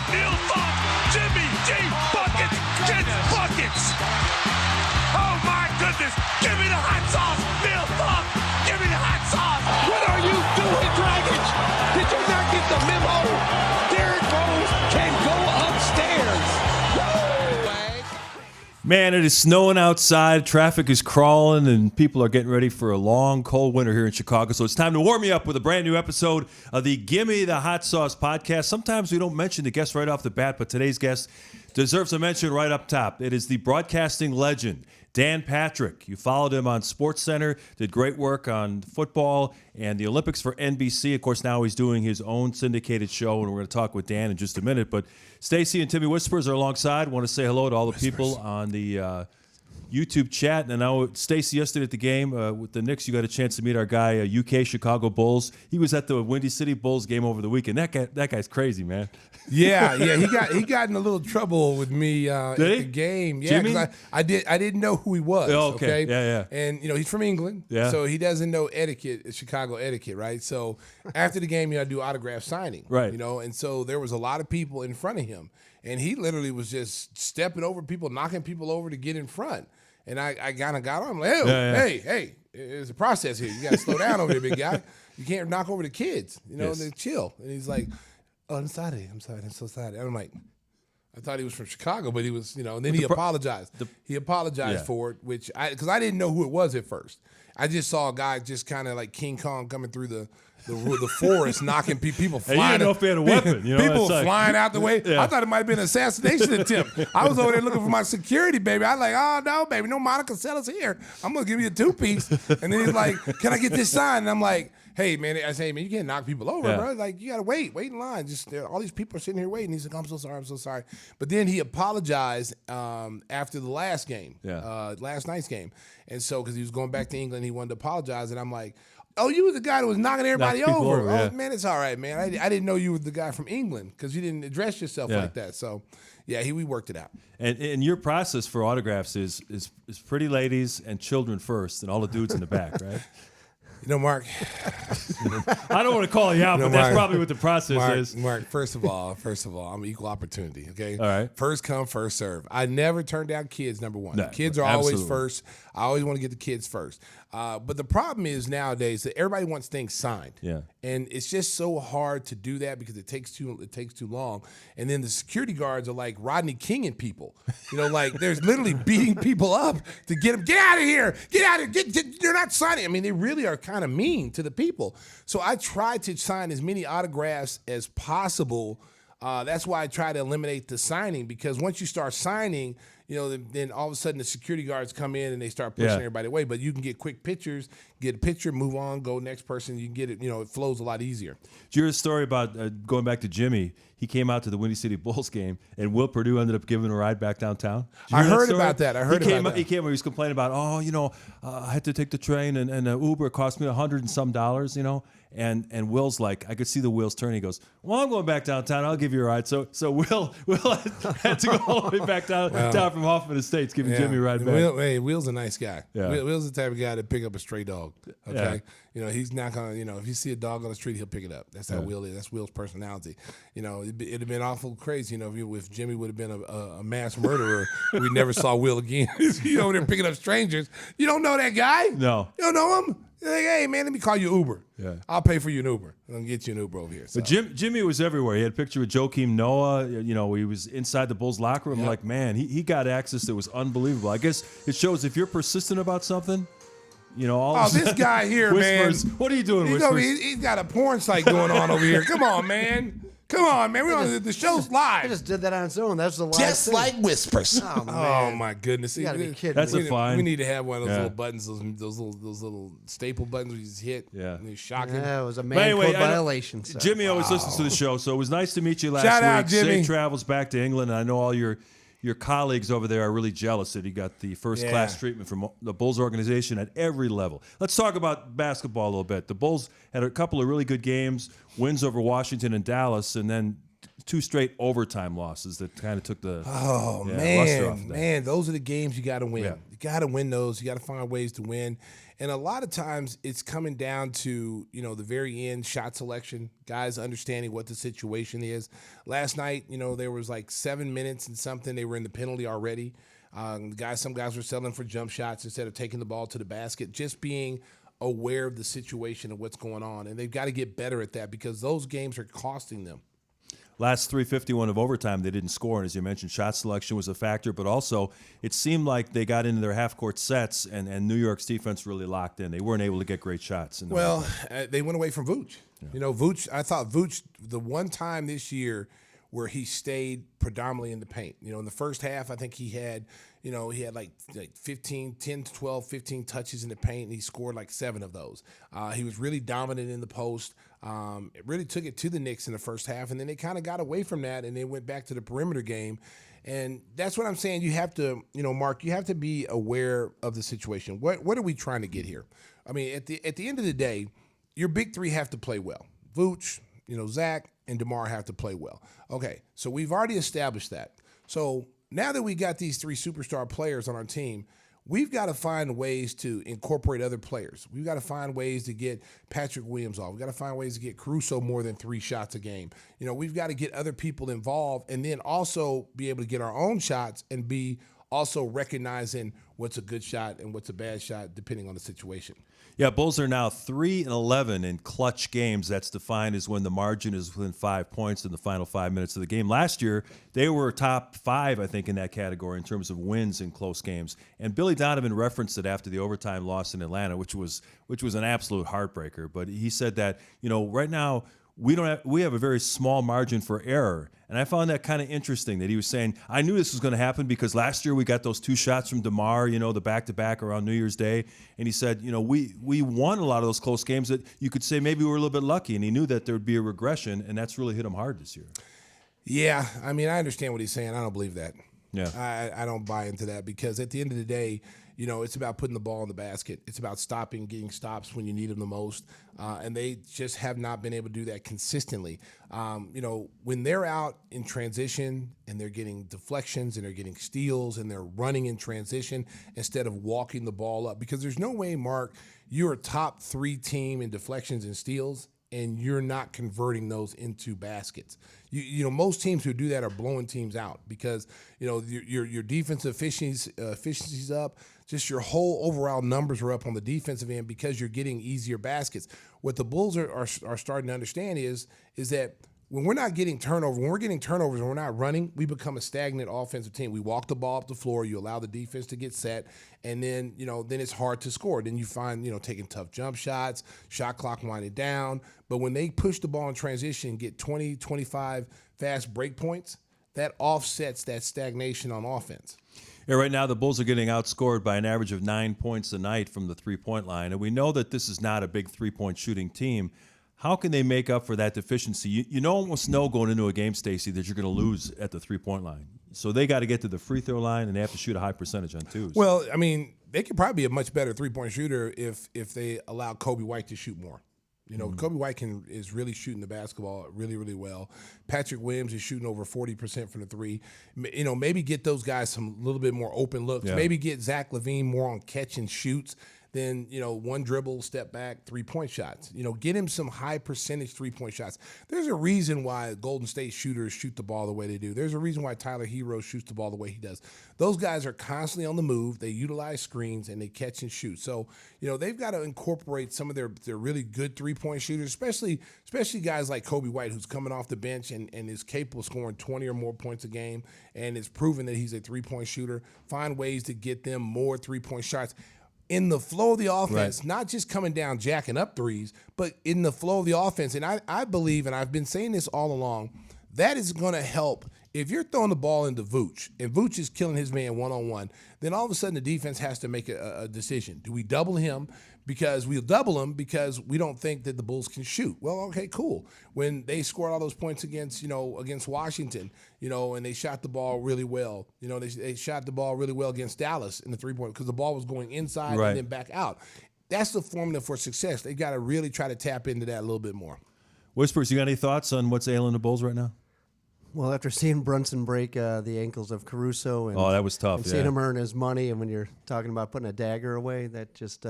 Neil Funk, Jimmy G, buckets, gets buckets. Oh my goodness, give me the hot sauce, Neil Funk, give me the hot sauce. What are you doing, Dragic? Did you not get the memo? Derrick Rose can go upstairs. Man, it is snowing outside, traffic is crawling, and people are getting ready for a long, cold winter here in Chicago. So it's time to warm you up with a brand new episode of the Gimme the Hot Sauce podcast. Sometimes we don't mention the guest right off the bat, but today's guest deserves a mention right up top. It is the broadcasting legend, Dan Patrick. You followed him on SportsCenter, did great work on football and the Olympics for NBC. Of course, now he's doing his own syndicated show, and we're going to talk with Dan in just a minute. But Stacey and Timmy Whispers are alongside. Want to say hello to all the people on the YouTube chat. And I know, Stacey, yesterday at the game with the Knicks, you got a chance to meet our guy, UK Chicago Bulls. He was at the Windy City Bulls game over the weekend. That guy's crazy, man. Yeah, he got in a little trouble with me at the game. Yeah, because I didn't know who he was. Oh, okay. Yeah. And he's from England, so he doesn't know etiquette, Chicago etiquette, right? So after the game, you got to do autograph signing, right? And so there was a lot of people in front of him, and he literally was just stepping over people, knocking people over to get in front. And I kind of got on. I'm like, hey, there's a process here. You got to slow down over there, big guy. You can't knock over the kids. They chill. And he's like, oh, I'm sorry. I'm so sorry. And I'm like, I thought he was from Chicago, but he was, and then he apologized. He apologized for it, because I didn't know who it was at first. I just saw a guy just kind of like King Kong coming through the forest, knocking people flying. And you didn't know if he had a weapon. People flying out the way. Yeah. I thought it might have been an assassination attempt. I was over there looking for my security, baby. I was like, oh, no, baby, no Monica Sella's here. I'm going to give you a two-piece. And then he's like, can I get this signed? And I'm like, hey, man, you can't knock people over, bro. Like, you got to wait in line. Just all these people are sitting here waiting. He's like, I'm so sorry. But then he apologized after the last game, last night's game. And so, because he was going back to England, he wanted to apologize. And I'm like, oh, you were the guy that was knocking everybody over. Oh, man, it's all right, man. I didn't know you were the guy from England because you didn't address yourself like that. So, we worked it out. And your process for autographs is pretty ladies and children first and all the dudes in the back, right? Mark. I don't want to call you out, but that's probably what the process is. Mark, first of all, I'm equal opportunity, okay? All right. First come, first serve. I never turn down kids, number one. No, the kids are always first. I always want to get the kids first. But the problem is nowadays that everybody wants things signed. Yeah. And it's just so hard to do that because it takes too long. And then the security guards are like Rodney King-ing people. Like there's literally beating people up to get them, get out of here, you're not signing. I mean, they really are kind of mean to the people. So I try to sign as many autographs as possible. That's why I try to eliminate the signing, because once you start signing, then all of a sudden the security guards come in and they start pushing everybody away. But you can get quick pictures, get a picture, move on, go next person. You can get it, it flows a lot easier. Did you hear a story about going back to Jimmy? He came out to the Windy City Bulls game, and Will Perdue ended up giving him a ride back downtown. I heard about that. He came where he was complaining about, I had to take the train, and Uber cost me $100 and some dollars, And Will's like, I could see the wheels turning. He goes, well, I'm going back downtown. I'll give you a ride. So Will had to go all the way back down from Hoffman Estates, giving Jimmy a ride back. Will's a nice guy. Yeah. Will's the type of guy to pick up a stray dog. Okay. Yeah. He's not going to, if you see a dog on the street, he'll pick it up. That's how Will is. That's Will's personality. It'd have been awful crazy, if Jimmy would have been a mass murderer. We never saw Will again. Over there picking up strangers. You don't know that guy? No. You don't know him? You're like, hey, man, let me call you Uber. Yeah. I'll pay for you an Uber. I'm going to get you an Uber over here. So. But Jimmy was everywhere. He had a picture with Joakim Noah. He was inside the Bulls locker room. Like, man, he got access that was unbelievable. I guess it shows if you're persistent about something, this guy here, Whispers, man. What are you doing, Whispers? He's got a porn site going on over here. Come on, man. We're on the show's live. I just did that on its own. That's the live Just thing. like Whispers. Oh, man. Oh my goodness! You gotta be kidding That's me. a fine. We need to have one of those little buttons, those little staple buttons you just hit. Yeah, and you shock him. Yeah, it was a man code violation. So. Jimmy always listens to the show, so it was nice to meet you last Shout week. out, Jimmy. Safe travels back to England. And I know all your colleagues over there are really jealous that he got the first-class treatment from the Bulls organization at every level. Let's talk about basketball a little bit. The Bulls had a couple of really good games, wins over Washington and Dallas, and then 2 straight overtime losses that kind of took the luster off of that. Man, those are the games you got to win. Yeah. You got to win those. You got to find ways to win. And a lot of times it's coming down to, the very end, shot selection, guys understanding what the situation is. Last night, there was like 7 minutes and something. They were in the penalty already. Some guys were settling for jump shots instead of taking the ball to the basket, just being aware of the situation and what's going on. And they've got to get better at that because those games are costing them. Last 3:51 of overtime, they didn't score, and as you mentioned, shot selection was a factor, but also it seemed like they got into their half-court sets, and New York's defense really locked in. They weren't able to get great shots. They went away from Vooch. Yeah. Vooch, I thought Vooch, the one time this year where he stayed predominantly in the paint. In the first half, I think he had, he had like 10 to 12, 15 touches in the paint, and he scored like 7 of those. He was really dominant in the post. It really took it to the Knicks in the first half, and then they kind of got away from that, and they went back to the perimeter game. And that's what I'm saying. You have to, Mark, you have to be aware of the situation. What are we trying to get here? I mean, at the end of the day, your big three have to play well. Vooch, Zach, and DeMar have to play well. Okay, so we've already established that. So now that we got these 3 superstar players on our team, we've got to find ways to incorporate other players. We've got to find ways to get Patrick Williams off. We've got to find ways to get Caruso more than 3 shots a game. We've got to get other people involved and then also be able to get our own shots and be also recognizing what's a good shot and what's a bad shot depending on the situation. Yeah, Bulls are now 3-11 in clutch games. That's defined as when the margin is within 5 points in the final 5 minutes of the game. Last year, they were top 5, I think, in that category in terms of wins in close games. And Billy Donovan referenced it after the overtime loss in Atlanta, which was an absolute heartbreaker. But he said that, right now we have a very small margin for error. And I found that kind of interesting that he was saying, I knew this was going to happen because last year we got those 2 shots from DeMar, the back-to-back around New Year's Day. And he said, we won a lot of those close games that you could say maybe we were a little bit lucky. And he knew that there would be a regression, and that's really hit him hard this year. Yeah, I mean, I understand what he's saying. I don't believe that. Yeah, I don't buy into that because at the end of the day, it's about putting the ball in the basket. It's about getting stops when you need them the most. And they just have not been able to do that consistently. When they're out in transition and they're getting deflections and they're getting steals and they're running in transition instead of walking the ball up, because there's no way, Mark, you're a top 3 team in deflections and steals and you're not converting those into baskets. Most teams who do that are blowing teams out because, your defensive efficiency's up. Just your whole overall numbers are up on the defensive end because you're getting easier baskets. What the Bulls are starting to understand is that when we're not getting turnovers, when we're getting turnovers and we're not running, we become a stagnant offensive team. We walk the ball up the floor, you allow the defense to get set, and then, then it's hard to score. Then you find, taking tough jump shots, shot clock winding down. But when they push the ball in transition, get 20, 25 fast break points, that offsets that stagnation on offense. Yeah, right now the Bulls are getting outscored by an average of 9 points a night from the three-point line, and we know that this is not a big three-point shooting team. How can they make up for that deficiency? You almost know going into a game, Stacey, that you're going to lose at the three-point line. So they got to get to the free throw line, and they have to shoot a high percentage on twos. Well, I mean, they could probably be a much better three-point shooter if they allow Kobe White to shoot more. Kobe White is really shooting the basketball really, really well. Patrick Williams is shooting over 40% from the 3. Maybe get those guys some little bit more open looks. Yeah. Maybe get Zach LaVine more on catch and shoots than, one dribble, step back, 3-point shots. Get him some high percentage 3-point shots. There's a reason why Golden State shooters shoot the ball the way they do. There's a reason why Tyler Hero shoots the ball the way he does. Those guys are constantly on the move. They utilize screens and they catch and shoot. So, they've got to incorporate some of their really good 3-point shooters, especially guys like Kobe White, who's coming off the bench and is capable of scoring 20 or more points a game and is proven that he's a 3-point shooter. Find ways to get them more 3-point shots. In the flow of the offense, right. Not just coming down, jacking up threes, but in the flow of the offense. And I believe, and I've been saying this all along, that is going to help. If you're throwing the ball into Vooch, and Vooch is killing his man one-on-one, then all of a sudden the defense has to make a decision. Do we double him? Because we'll double him because we don't think that the Bulls can shoot. Well, okay, cool. When they scored all those points against Washington, and they shot the ball really well. They shot the ball really well against Dallas in the 3-point because the ball was going inside right. and then back out. That's the formula for success. They got to really try to tap into that a little bit more. Whispers, you got any thoughts on what's ailing the Bulls right now? Well, after seeing Brunson break the ankles of Caruso, and that was tough. And seeing him earn his money, and when you're talking about putting a dagger away, that just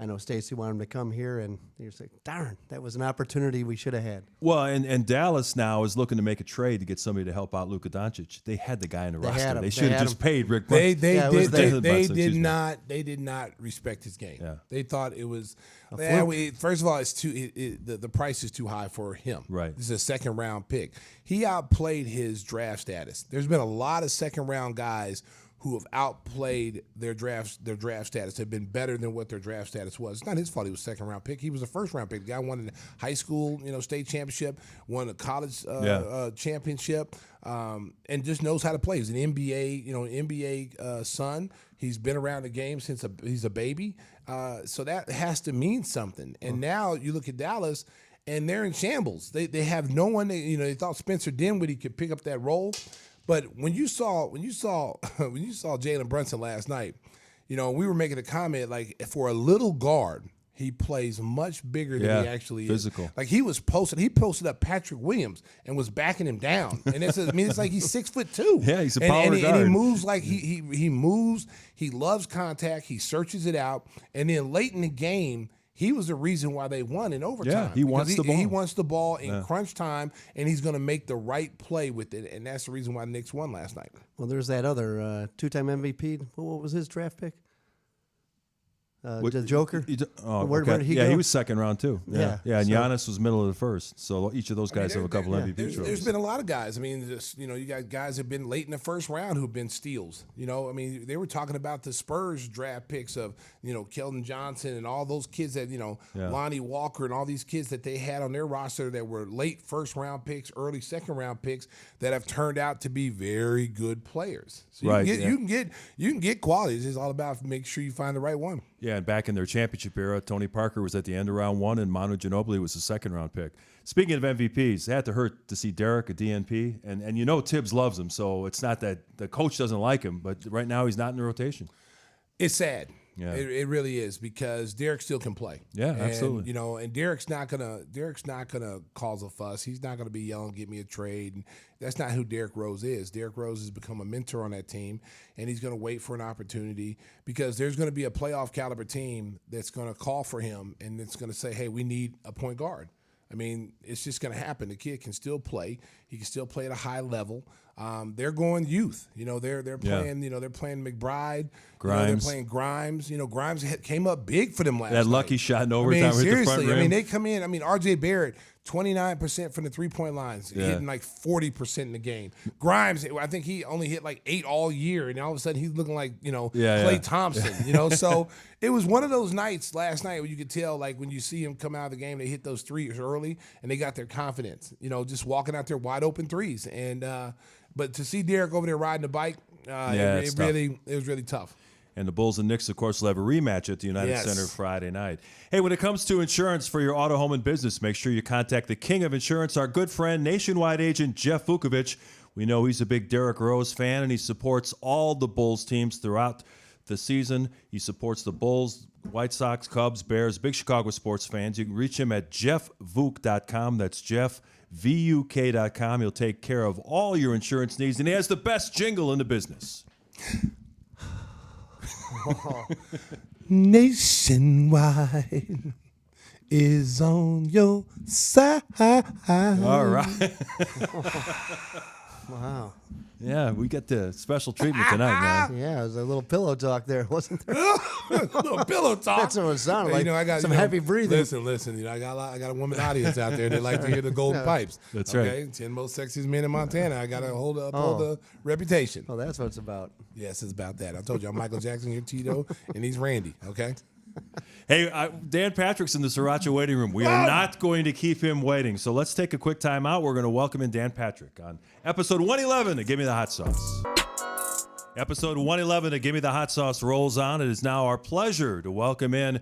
I know Stacey wanted him to come here, and you're like, darn, that was an opportunity we should have had. Well, and Dallas now is looking to make a trade to get somebody to help out Luka Doncic. They had the guy in the roster. They should have just paid Rick. They did not respect his game. Yeah. They thought it was. First of all, it's the price is too high for him. Right. This is a second round pick. He outplayed his draft status. There's been a lot of second round guys who have outplayed their draft status, have been better than what their draft status was. It's not his fault he was a second-round pick. He was a first-round pick. The guy won a high school, state championship, won a college championship, and just knows how to play. He's an NBA son. He's been around the game since he's a baby. So that has to mean something. And now you look at Dallas, and they're in shambles. They have no one. They thought Spencer Dinwiddie could pick up that role. But when you saw Jalen Brunson last night, we were making a comment like, for a little guard, he plays much bigger than he actually physical. is. Like he posted up Patrick Williams and was backing him down. And it's like he's 6'2". Yeah, he's a power guard. And he moves like he moves. He loves contact. He searches it out. And then late in the game, he was the reason why they won in overtime. Yeah, he wants the ball. He wants the ball in crunch time, and he's going to make the right play with it, and that's the reason why the Knicks won last night. Well, there's that other two-time MVP. What was his draft pick? The Joker? Where did he go? He was second round too. And Giannis was middle of the first. So each of those guys have a couple MVP trophies. There's been a lot of guys. I mean, you got guys who've been late in the first round who've been steals. They were talking about the Spurs draft picks of, Keldon Johnson and all those kids that, Lonnie Walker and all these kids that they had on their roster that were late first round picks, early second round picks that have turned out to be very good players. So you can get quality. It's just all about make sure you find the right one. Yeah, and back in their championship era, Tony Parker was at the end of round one, and Manu Ginobili was the second-round pick. Speaking of MVPs, it had to hurt to see Derrick, a DNP, and Tibbs loves him, so it's not that the coach doesn't like him, but right now he's not in the rotation. It's sad. Yeah. It really is, because Derrick still can play. Yeah, absolutely. And Derrick's not gonna cause a fuss. He's not gonna be yelling, "Get me a trade." And that's not who Derrick Rose is. Derrick Rose has become a mentor on that team, and he's gonna wait for an opportunity, because there's gonna be a playoff caliber team that's gonna call for him, and it's gonna say, "Hey, we need a point guard." I mean, it's just going to happen. The kid can still play. He can still play at a high level. They're going youth. They're playing. They're playing McBride. Grimes. They're playing Grimes. Grimes came up big for them last night. That lucky shot in overtime. Seriously. They come in. R.J. Barrett, 29% from the 3-point lines, hitting like 40% in the game. Grimes, I think he only hit like 8 all year, and all of a sudden he's looking like Klay Thompson. So it was one of those nights last night where you could tell, like, when you see him come out of the game, they hit those threes early and they got their confidence. Just walking out there wide open threes. And but to see Derrick over there riding the bike, it was really tough. And the Bulls and Knicks, of course, will have a rematch at the United Center Friday night. Hey, when it comes to insurance for your auto, home, and business, make sure you contact the king of insurance, our good friend, nationwide agent Jeff Vukovich. We know he's a big Derrick Rose fan, and he supports all the Bulls teams throughout the season. He supports the Bulls, White Sox, Cubs, Bears, big Chicago sports fans. You can reach him at jeffvuk.com. That's jeffvuk.com. He'll take care of all your insurance needs, and he has the best jingle in the business. Nationwide is on your side. All right. Wow. Yeah, we get the special treatment tonight, man. Yeah, it was a little pillow talk there, wasn't there? little pillow talk. That's what it sounded like. I got some heavy breathing. Listen. I got a woman audience out there that like to hear the golden pipes. That's okay? right. 10 most sexiest men in Montana. I got to uphold the reputation. Oh, that's what it's about. Yes, it's about that. I told you, I'm Michael Jackson, you're Tito, and he's Randy. Okay. Hey, Dan Patrick's in the Siracha waiting room. We are not going to keep him waiting. So let's take a quick time out. We're going to welcome in Dan Patrick on episode 111 of Gimme the Hot Sauce. Episode 111 of Gimme the Hot Sauce rolls on. It is now our pleasure to welcome in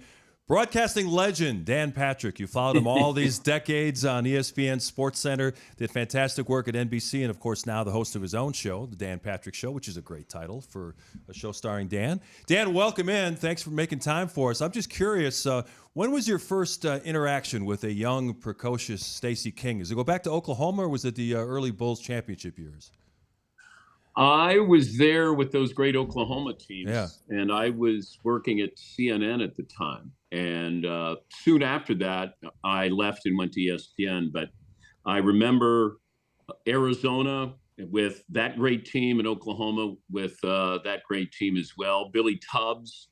Broadcasting legend Dan Patrick. You followed him all these decades on ESPN SportsCenter. Did fantastic work at NBC, and of course now the host of his own show, The Dan Patrick Show, which is a great title for a show starring Dan. Dan, welcome in. Thanks for making time for us. I'm just curious, when was your first interaction with a young, precocious Stacey King? Does it go back to Oklahoma, or was it the early Bulls championship years? I was there with those great Oklahoma teams, Yeah. and I was working at CNN at the time. And soon after that, I left and went to ESPN. But I remember Arizona with that great team, and Oklahoma with that great team as well. Billy Tubbs,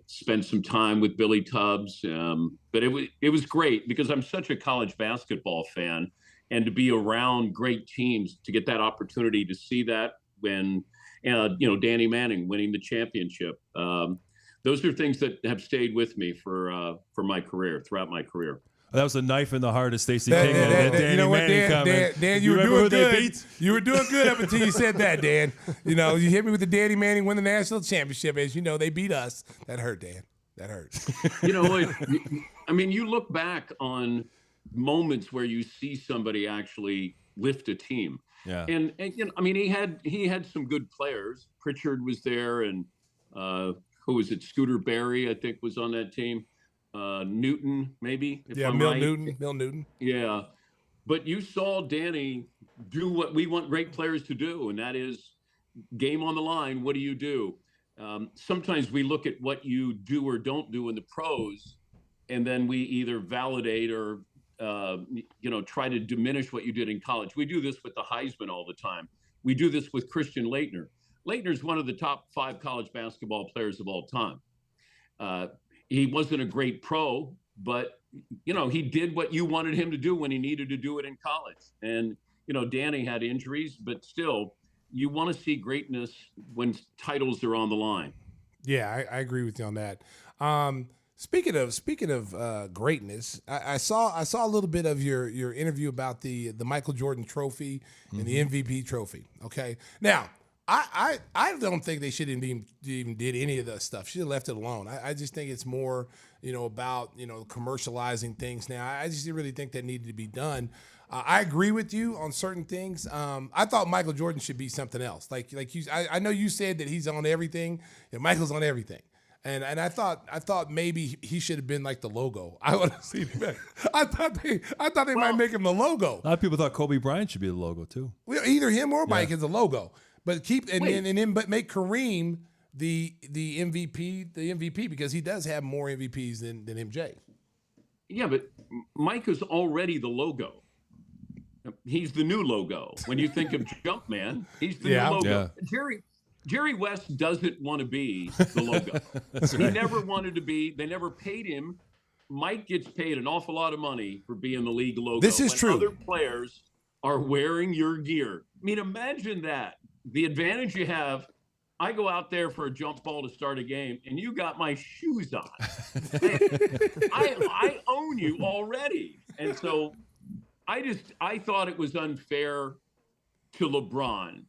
spent some time with Billy Tubbs. But it was great because I'm such a college basketball fan. And to be around great teams, to get that opportunity to see that when, Danny Manning winning the championship. Those are things that have stayed with me for my career, throughout my career. That was a knife in the heart of Stacey King. Danny You know what, Manning comment. Dan, you you were remember who doing they good. beat? You were doing good up until you said that, Dan. You hit me with the Danny Manning win the national championship. As you know, they beat us. That hurt, Dan. That hurt. You look back on moments where you see somebody actually lift a team. Yeah. And he had some good players. Pritchard was there, and who was it? Scooter Berry, I think, was on that team. Newton, maybe. Mill Newton. Yeah. But you saw Danny do what we want great players to do, and that is game on the line. What do you do? Sometimes we look at what you do or don't do in the pros, and then we either validate or try to diminish what you did in college. We do this with the Heisman all the time. We do this with Christian Laettner. Laettner's one of the top 5 college basketball players of all time. He wasn't a great pro, but, he did what you wanted him to do when he needed to do it in college. And, Danny had injuries, but still, you want to see greatness when titles are on the line. Yeah, I agree with you on that. Speaking of greatness, I saw a little bit of your interview about the Michael Jordan Trophy and the MVP trophy. Okay, now I don't think they should have even did any of that stuff. Should have left it alone. I just think it's more about commercializing things now. I just didn't really think that needed to be done. I agree with you on certain things. I thought Michael Jordan should be something else. I know you said that he's on everything. Michael's on everything. And I thought maybe he should have been like the logo. I would have seen him. I thought they might make him the logo. A lot of people thought Kobe Bryant should be the logo too. Well, either him or Mike is the logo. But but make Kareem the MVP because he does have more MVPs than MJ. Yeah, but Mike is already the logo. He's the new logo. When you think of Jumpman, he's the new logo. Yeah. Jerry West doesn't want to be the logo. He never wanted to be. They never paid him. Mike gets paid an awful lot of money for being the league logo. This is true. Other players are wearing your gear. Imagine that. The advantage you have, I go out there for a jump ball to start a game, and you got my shoes on. I own you already. And so I thought it was unfair to LeBron.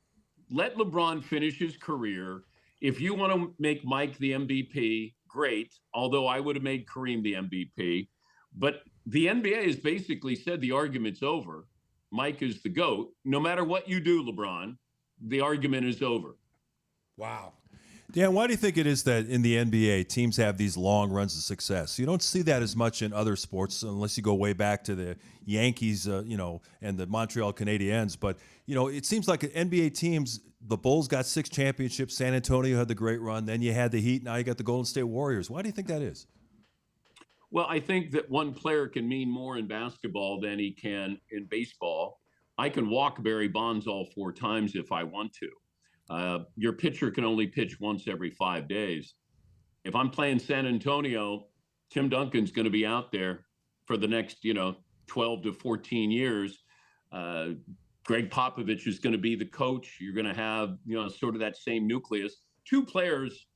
Let LeBron finish his career. If you want to make Mike the MVP, great. Although I would have made Kareem the MVP. But the NBA has basically said the argument's over. Mike is the GOAT. No matter what you do, LeBron, the argument is over. Wow. Dan, why do you think it is that in the NBA, teams have these long runs of success? You don't see that as much in other sports unless you go way back to the Yankees, and the Montreal Canadiens. But, it seems like NBA teams, the Bulls got 6 championships. San Antonio had the great run. Then you had the Heat. Now you got the Golden State Warriors. Why do you think that is? Well, I think that one player can mean more in basketball than he can in baseball. I can walk Barry Bonds all 4 times if I want to. Your pitcher can only pitch once every 5 days. If I'm playing San Antonio, Tim Duncan's going to be out there for the next, 12 to 14 years. Greg Popovich is going to be the coach. You're going to have, sort of that same nucleus. 2 players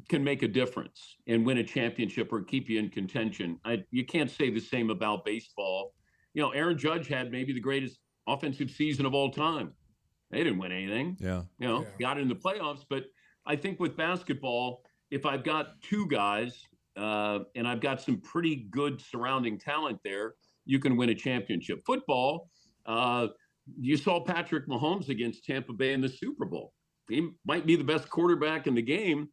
can make a difference and win a championship or keep you in contention. You can't say the same about baseball. Aaron Judge had maybe the greatest offensive season of all time. They didn't win anything. Got in the playoffs. But I think with basketball, if I've got 2 guys and I've got some pretty good surrounding talent there, you can win a championship. Football, you saw Patrick Mahomes against Tampa Bay in the Super Bowl. He might be the best quarterback in the game.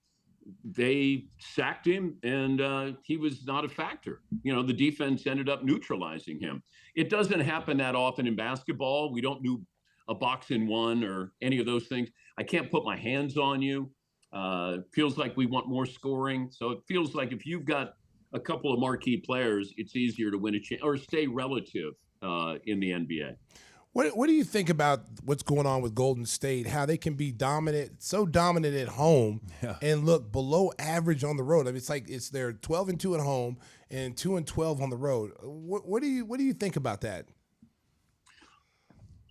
They sacked him, and he was not a factor. The defense ended up neutralizing him. It doesn't happen that often in basketball. We don't do a box in one or any of those things. I can't put my hands on you. Feels like we want more scoring. So it feels like if you've got a couple of marquee players, it's easier to win or stay relative in the NBA. What do you think about what's going on with Golden State, how they can be so dominant at home and look below average on the road? I mean, it's they're 12-2 at home and 2-12 on the road. What do you think about that?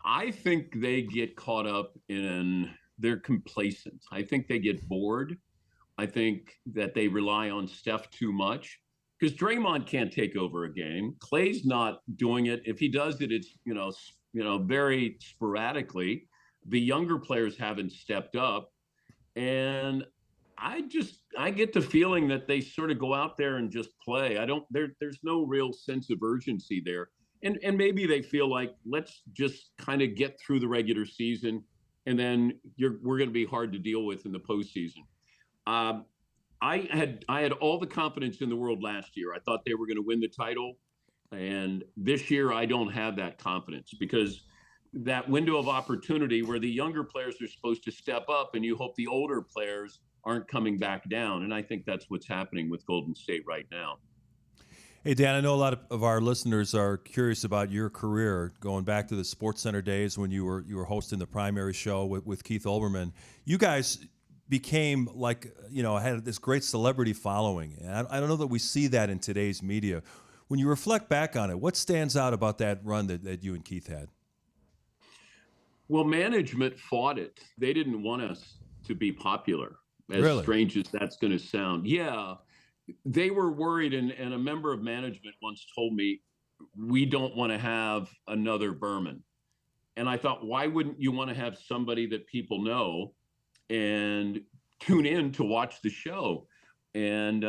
I think they get caught up in they're complacent. I think they get bored. I think that they rely on Steph too much because Draymond can't take over a game. Clay's not doing it. If he does it, it's very sporadically. The younger players haven't stepped up, and I get the feeling that they sort of go out there and just play. There's no real sense of urgency there. And maybe they feel like, let's just kind of get through the regular season, and then we're going to be hard to deal with in the postseason. I had all the confidence in the world last year. I thought they were going to win the title. And this year, I don't have that confidence because that window of opportunity where the younger players are supposed to step up and you hope the older players aren't coming back down. And I think that's what's happening with Golden State right now. Hey, Dan, I know a lot of our listeners are curious about your career, going back to the SportsCenter days when you were hosting the primary show with Keith Olberman. You guys became had this great celebrity following. And I don't know that we see that in today's media. When you reflect back on it, what stands out about that run that you and Keith had? Well, management fought it. They didn't want us to be popular, as Really? strange as that's going to sound. Yeah, they were worried, and a member of management once told me, we don't want to have another Berman. And I thought, why wouldn't you want to have somebody that people know and tune in to watch the show? And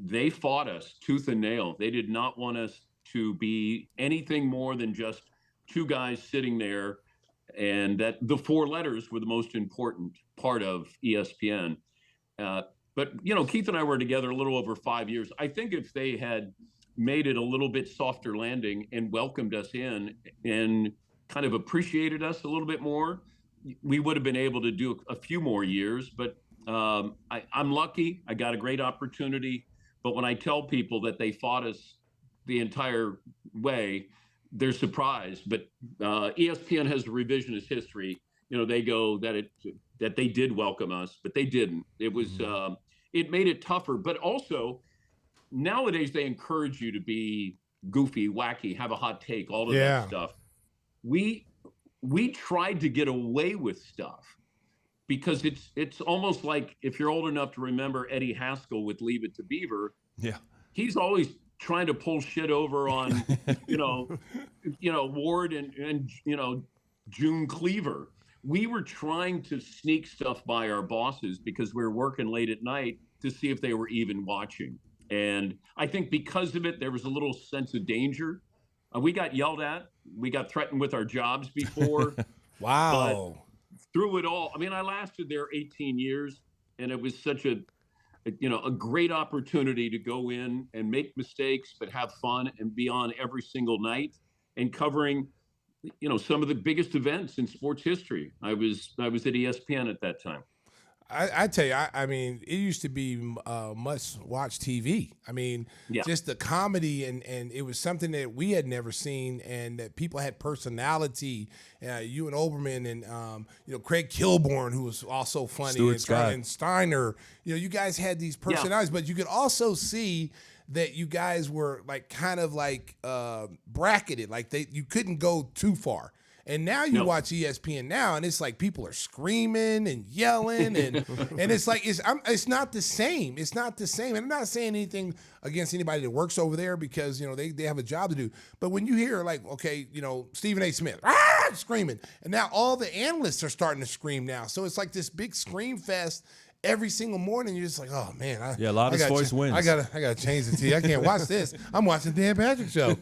they fought us tooth and nail. They did not want us to be anything more than just two guys sitting there, and that the four letters were the most important part of ESPN. But, Keith and I were together a little over 5 years. I think if they had made it a little bit softer landing and welcomed us in and kind of appreciated us a little bit more, we would have been able to do a few more years. But I'm lucky. I got a great opportunity. But when I tell people that they fought us the entire way, they're surprised. But ESPN has a revisionist history. They go that they did welcome us, but they didn't. It was it made it tougher. But also, nowadays they encourage you to be goofy, wacky, have a hot take, all of that stuff. We tried to get away with stuff. Because it's almost like, if you're old enough to remember Eddie Haskell with Leave It to Beaver, he's always trying to pull shit over on, Ward and June Cleaver. We were trying to sneak stuff by our bosses because we were working late at night to see if they were even watching. And I think because of it, there was a little sense of danger. We got yelled at. We got threatened with our jobs before. Wow. But through it all, I lasted there 18 years, and it was such a great opportunity to go in and make mistakes, but have fun and be on every single night and covering, some of the biggest events in sports history. I was at ESPN at that time. I tell you, it used to be must-watch TV. Just the comedy, and it was something that we had never seen, and that people had personality. You and Olberman, and Craig Kilborn, who was also funny, and Steiner. You guys had these personalities, but you could also see that you guys were bracketed, you couldn't go too far. And now you watch ESPN now, and it's like people are screaming and yelling, and it's like it's not the same. It's not the same. And I'm not saying anything against anybody that works over there because they have a job to do. But when you hear Stephen A. Smith screaming, and now all the analysts are starting to scream now, so it's like this big scream fest. every single morning. You're just like, oh man, loudest voice wins. I gotta change the TV. I can't watch this. I'm watching Dan Patrick show.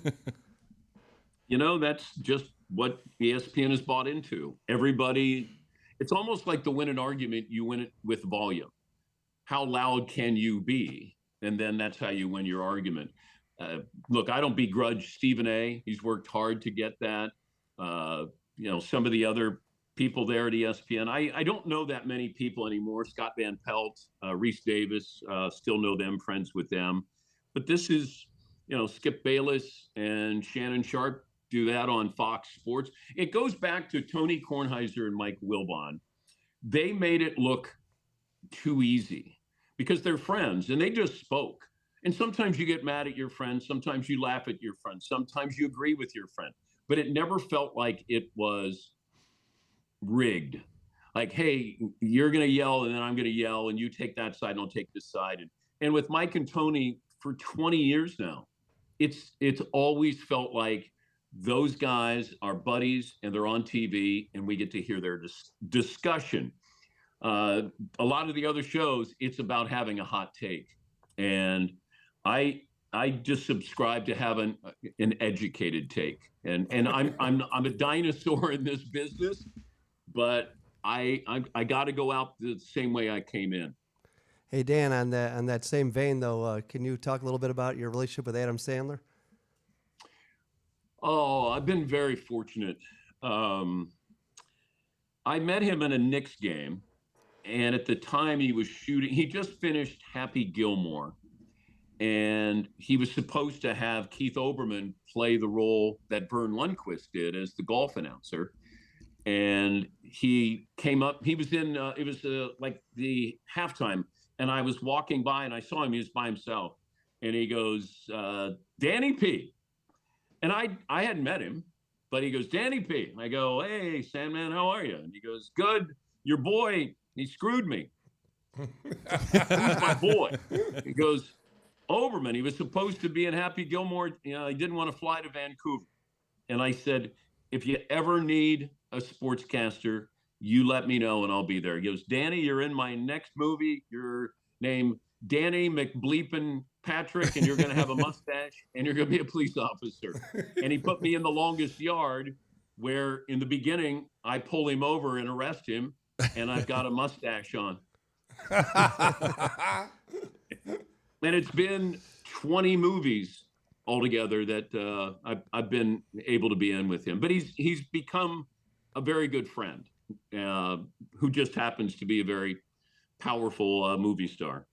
You know, that's just what ESPN has bought into. Everybody, it's almost like to win an argument, you win it with volume. How loud can you be? And then that's how you win your argument. Look, I don't begrudge Stephen A. He's worked hard to get that. You know, some of the other people there at ESPN. I don't know that many people anymore. Scott Van Pelt, Reese Davis, still know them, friends with them. But this is, you know, Skip Bayless and Shannon Sharp do that on Fox Sports. It goes back to Tony Kornheiser and Mike Wilbon. They made it look too easy because they're friends and they just spoke. And sometimes you get mad at your friend. Sometimes you laugh at your friend. Sometimes you agree with your friend. But it never felt like it was rigged. Like, hey, you're going to yell and then I'm going to yell and you take that side and I'll take this side. And with Mike and Tony for 20 years now, it's always felt like those guys are buddies and they're on TV and we get to hear their discussion. A lot of the other shows, it's about having a hot take. And I just subscribe to have an educated take. And I'm a dinosaur in this business, but I got to go out the same way I came in. Hey Dan, on that same vein though, can you talk a little bit about your relationship with Adam Sandler? Oh, I've been very fortunate. I met him in a Knicks game, and at the time he was shooting. He just finished Happy Gilmore, and he was supposed to have Keith Olberman play the role that Vern Lundquist did as the golf announcer. And he came up. He was in. It was like the halftime, and I was walking by, and I saw him. He was by himself, and he goes, "Danny P." And I hadn't met him, but he goes, "Danny P." I go, "Hey, Sandman, how are you?" And he goes, "Good. Your boy, he screwed me." Who's my boy? He goes, "Olberman. He was supposed to be in Happy Gilmore. You know, he didn't want to fly to Vancouver." And I said, "If you ever need a sportscaster, you let me know and I'll be there." He goes, "Danny, you're in my next movie. Your name Danny McBleepin Patrick, and you're going to have a mustache, and you're going to be a police officer." And he put me in the longest yard, where in the beginning I pull him over and arrest him, and I've got a mustache on. And it's been 20 movies altogether that I've been able to be in with him. But he's become a very good friend who just happens to be a very powerful movie star.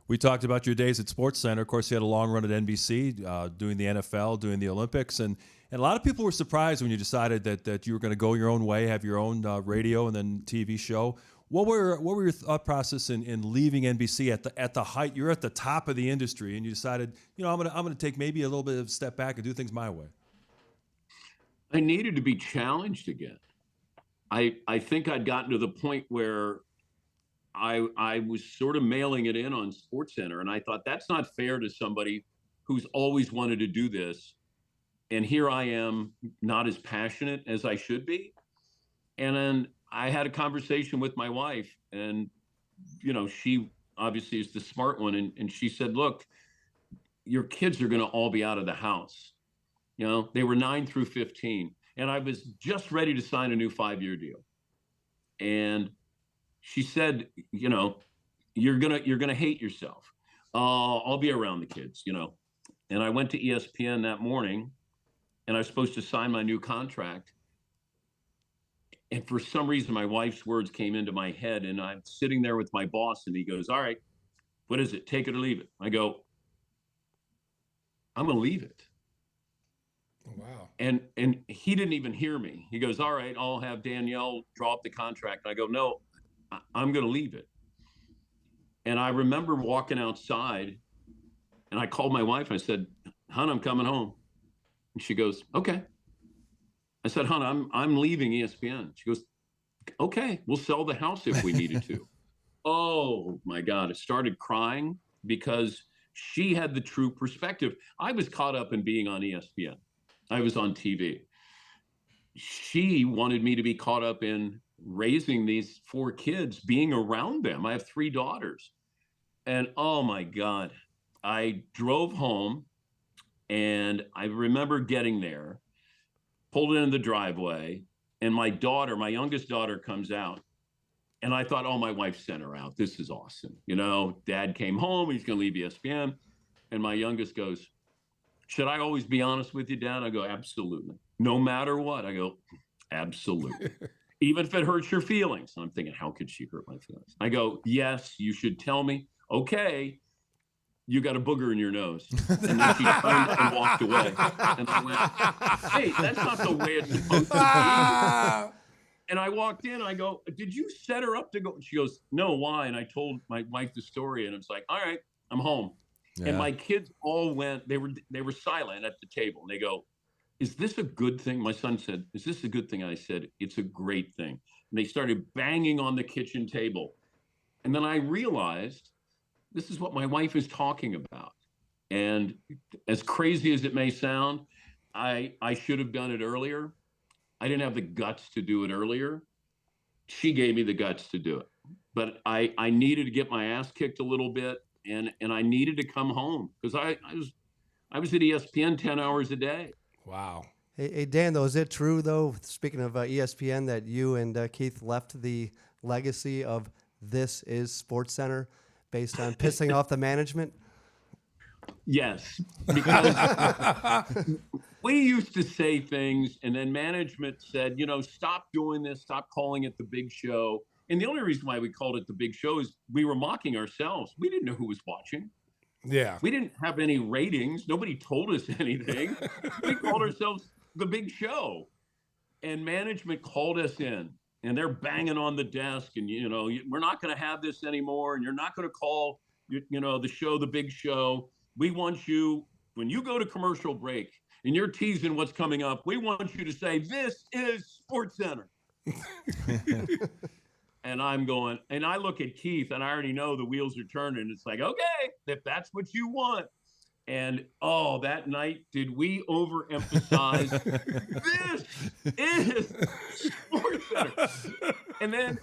We talked about your days at SportsCenter. Of course, you had a long run at NBC, doing the NFL, doing the Olympics, and a lot of people were surprised when you decided that you were going to go your own way, have your own radio and then TV show. What were your thought process in leaving NBC at the height? You're at the top of the industry, and you decided, you know, I'm gonna take maybe a little bit of a step back and do things my way. I needed to be challenged again. I think I'd gotten to the point where I was sort of mailing it in on SportsCenter, and I thought that's not fair to somebody who's always wanted to do this. And here I am, not as passionate as I should be. And then I had a conversation with my wife, and, you know, she obviously is the smart one. And she said, "Look, your kids are going to all be out of the house." You know, they were 9 through 15. And I was just ready to sign a new 5-year deal. And she said, "You know, you're gonna hate yourself. I'll be around the kids, you know." And I went to ESPN that morning, and I was supposed to sign my new contract. And for some reason, my wife's words came into my head, and I'm sitting there with my boss, and he goes, "All right, what is it? Take it or leave it." I go, "I'm gonna leave it." Wow. And he didn't even hear me. He goes, "All right, I'll have Danielle draw up the contract." And I go, "No, I'm going to leave it." And I remember walking outside, and I called my wife. I said, "Hon, I'm coming home." And she goes, "Okay." I said, "Hon, I'm leaving ESPN." She goes, "Okay, we'll sell the house if we needed to." Oh my God. I started crying because she had the true perspective. I was caught up in being on ESPN. I was on TV. She wanted me to be caught up in raising these 4 kids, being around them. I have 3 daughters. And oh my God, I drove home and I remember getting there, pulled into the driveway, and my youngest daughter comes out. And I thought, oh, my wife sent her out. This is awesome. You know, Dad came home. He's going to leave ESPN. And my youngest goes, should I always be honest with you, Dad? I go, absolutely. No matter what. I go, absolutely. Even if it hurts your feelings. And I'm thinking, how could she hurt my feelings? I go, yes, you should tell me. Okay, you got a booger in your nose. And then she turned and walked away. And I went, hey, that's not the way it's supposed to be. And I walked in, I go, did you set her up to go? She goes, no, why? And I told my wife the story, and it's like, all right, I'm home. Yeah. And my kids all went, they were silent at the table. And they go, is this a good thing? My son said, is this a good thing? I said, it's a great thing. And they started banging on the kitchen table. And then I realized this is what my wife is talking about. And as crazy as it may sound, I should have done it earlier. I didn't have the guts to do it earlier. She gave me the guts to do it. But I needed to get my ass kicked a little bit, and I needed to come home because I was at ESPN 10 hours a day. Wow. Hey, Dan, though, is it true, though, speaking of ESPN, that you and Keith left the legacy of This Is SportsCenter based on pissing off the management? Yes, because we used to say things, and then management said, you know, stop doing this, stop calling it the big show. And the only reason why we called it the big show is we were mocking ourselves. We didn't know who was watching. Yeah. We didn't have any ratings. Nobody told us anything. We called ourselves the big show. And management called us in, and they're banging on the desk, and, you know, we're not going to have this anymore, and you're not going to call, you know, the show the big show. We want you, when you go to commercial break and you're teasing what's coming up, we want you to say, this is SportsCenter. And I'm going, and I look at Keith, and I already know the wheels are turning. It's like, okay, if that's what you want. And, oh, that night, did we overemphasize, this is SportsCenter. And then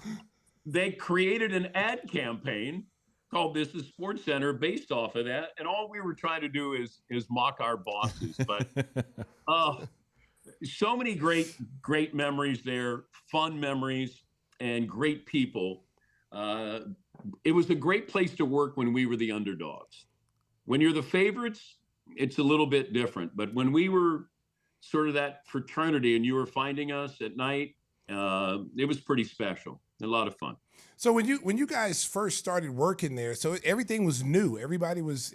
they created an ad campaign called This Is SportsCenter based off of that. And all we were trying to do is mock our bosses. But so many great memories there, fun memories, and great people. It was a great place to work when we were the underdogs. When you're the favorites, it's a little bit different. But when we were sort of that fraternity and you were finding us at night, it was pretty special. A lot of fun. So when you guys first started working there, so everything was new. Everybody was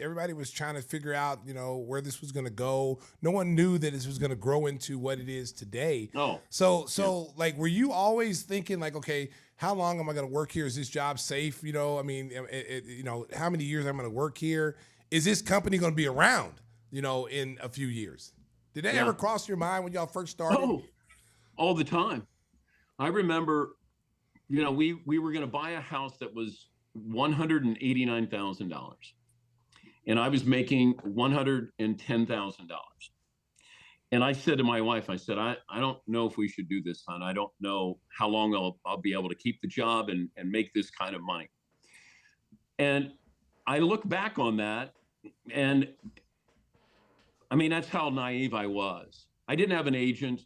trying to figure out, you know, where this was going to go. No one knew that this was going to grow into what it is today. Oh. So like, were you always thinking like, okay, how long am I going to work here? Is this job safe? You know, I mean, you know, how many years I'm going to work here? Is this company going to be around, you know, in a few years? Did that ever cross your mind when y'all first started? Oh, all the time. I remember, you know, we were going to buy a house that was $189,000, and I was making $110,000. And I said to my wife, I said, I don't know if we should do this, hon. I don't know how long I'll be able to keep the job and make this kind of money. And I look back on that, and I mean, that's how naive I was. I didn't have an agent.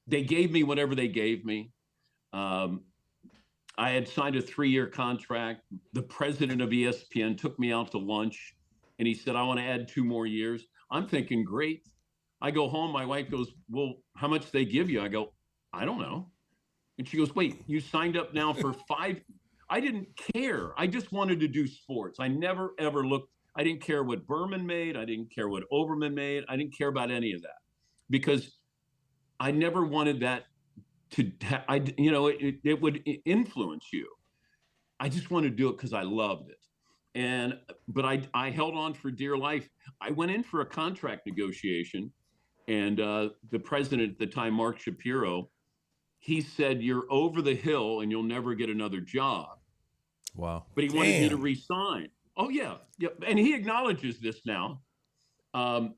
They gave me whatever they gave me. I had signed a 3-year contract. The president of ESPN took me out to lunch, and he said, I want to add 2 more years. I'm thinking, great. I go home. My wife goes, well, how much they give you? I go, I don't know. And she goes, wait, you signed up now for 5. I didn't care. I just wanted to do sports. I never, ever looked. I didn't care what Berman made. I didn't care what Olberman made. I didn't care about any of that because I never wanted that to, you know, it would influence you. I just wanted to do it because I loved it. But I held on for dear life. I went in for a contract negotiation, and the president at the time, Mark Shapiro, he said, you're over the hill and you'll never get another job. Wow. But he wanted me to resign. Oh, yeah. Yeah. And he acknowledges this now. And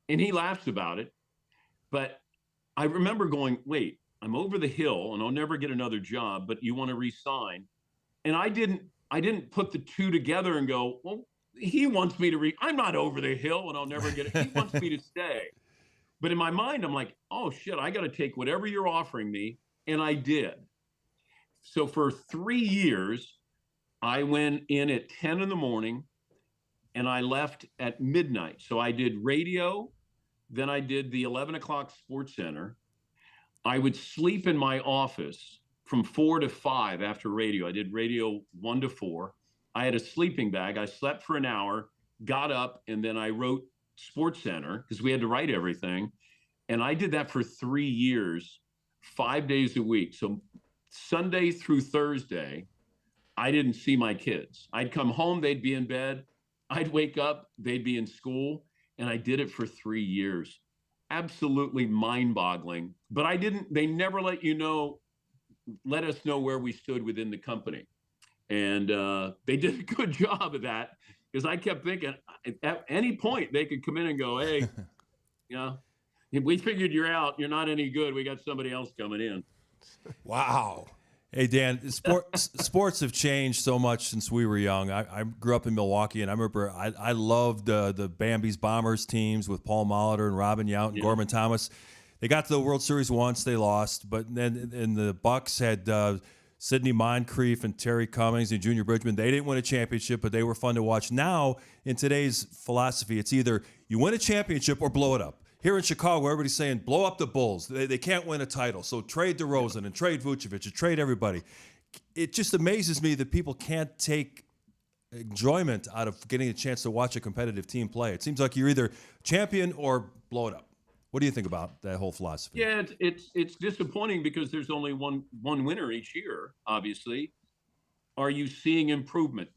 he laughs about it. But I remember going, wait, I'm over the hill and I'll never get another job, but you want to resign. And I didn't put the two together and go, well, he wants me to I'm not over the hill and I'll never get it. He wants me to stay. But in my mind, I'm like, oh shit, I got to take whatever you're offering me. And I did. So for 3 years, I went in at 10 in the morning and I left at midnight. So I did radio, then I did the 11 o'clock SportsCenter. I would sleep in my office from 4 to 5 after radio. I did radio 1 to 4. I had a sleeping bag. I slept for an hour, got up, and then I wrote SportsCenter because we had to write everything. And I did that for 3 years, 5 days a week. So Sunday through Thursday, I didn't see my kids. I'd come home, they'd be in bed. I'd wake up, they'd be in school. And I did it for 3 years. Absolutely mind-boggling. But they never let us know where we stood within the company. And they did a good job of that because I kept thinking at any point they could come in and go, hey, we figured you're out. You're not any good. We got somebody else coming in. Wow. Hey, Dan, sports have changed so much since we were young. I grew up in Milwaukee, and I remember I loved the Bambi's Bombers teams with Paul Molitor and Robin Yount and Gorman Thomas. They got to the World Series once, they lost, but then and the Bucks had Sidney Moncrief and Terry Cummings and Junior Bridgman. They didn't win a championship, but they were fun to watch. Now, in today's philosophy, it's either you win a championship or blow it up. Here in Chicago, everybody's saying, blow up the Bulls. They can't win a title. So trade DeRozan and trade Vucevic and trade everybody. It just amazes me that people can't take enjoyment out of getting a chance to watch a competitive team play. It seems like you're either champion or blow it up. What do you think about that whole philosophy? Yeah, it's disappointing because there's only one winner each year, obviously. Are you seeing improvement?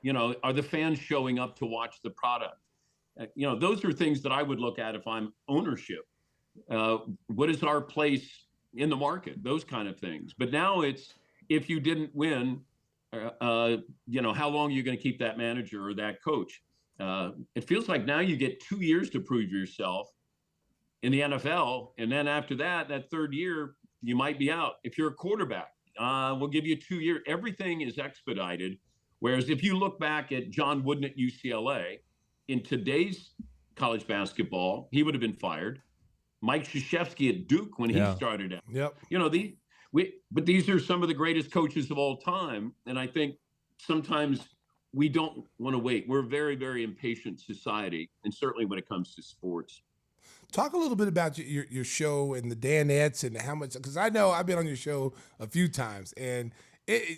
Are the fans showing up to watch the product? Those are things that I would look at if I'm ownership. What is our place in the market? Those kind of things. But now it's, if you didn't win, how long are you going to keep that manager or that coach? It feels like now you get 2 years to prove yourself in the NFL. And then after that third year, you might be out. If you're a quarterback, we'll give you 2 years. Everything is expedited. Whereas if you look back at John Wooden at UCLA, in today's college basketball, he would have been fired. Mike Krzyzewski at Duke when he started out. Yep. But these are some of the greatest coaches of all time. And I think sometimes we don't want to wait. We're a very, very impatient society, and certainly when it comes to sports. Talk a little bit about your show and the Danettes and how much, because I know I've been on your show a few times, and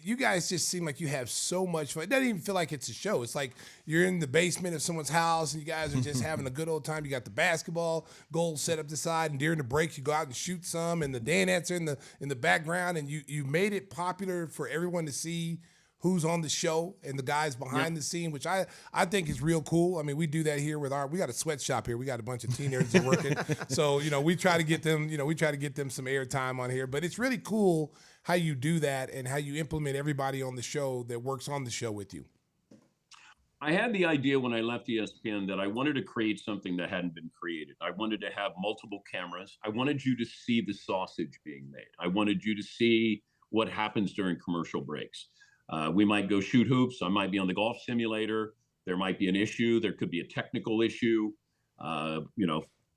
you guys just seem like you have so much fun. It doesn't even feel like it's a show. It's like you're in the basement of someone's house and you guys are just having a good old time. You got the basketball goals set up the side, and during the break you go out and shoot some, and the Danettes are in the background, and you made it popular for everyone to see who's on the show and the guys behind the scene, which I think is real cool. I mean, we do that here with we got a sweatshop here. We got a bunch of teenagers that are working. So, we try to get them, some airtime on here, but it's really cool how you do that and how you implement everybody on the show that works on the show with you. I had the idea when I left ESPN that I wanted to create something that hadn't been created. I wanted to have multiple cameras. I wanted you to see the sausage being made. I wanted you to see what happens during commercial breaks. We might go shoot hoops. I might be on the golf simulator. There might be an issue. There could be a technical issue.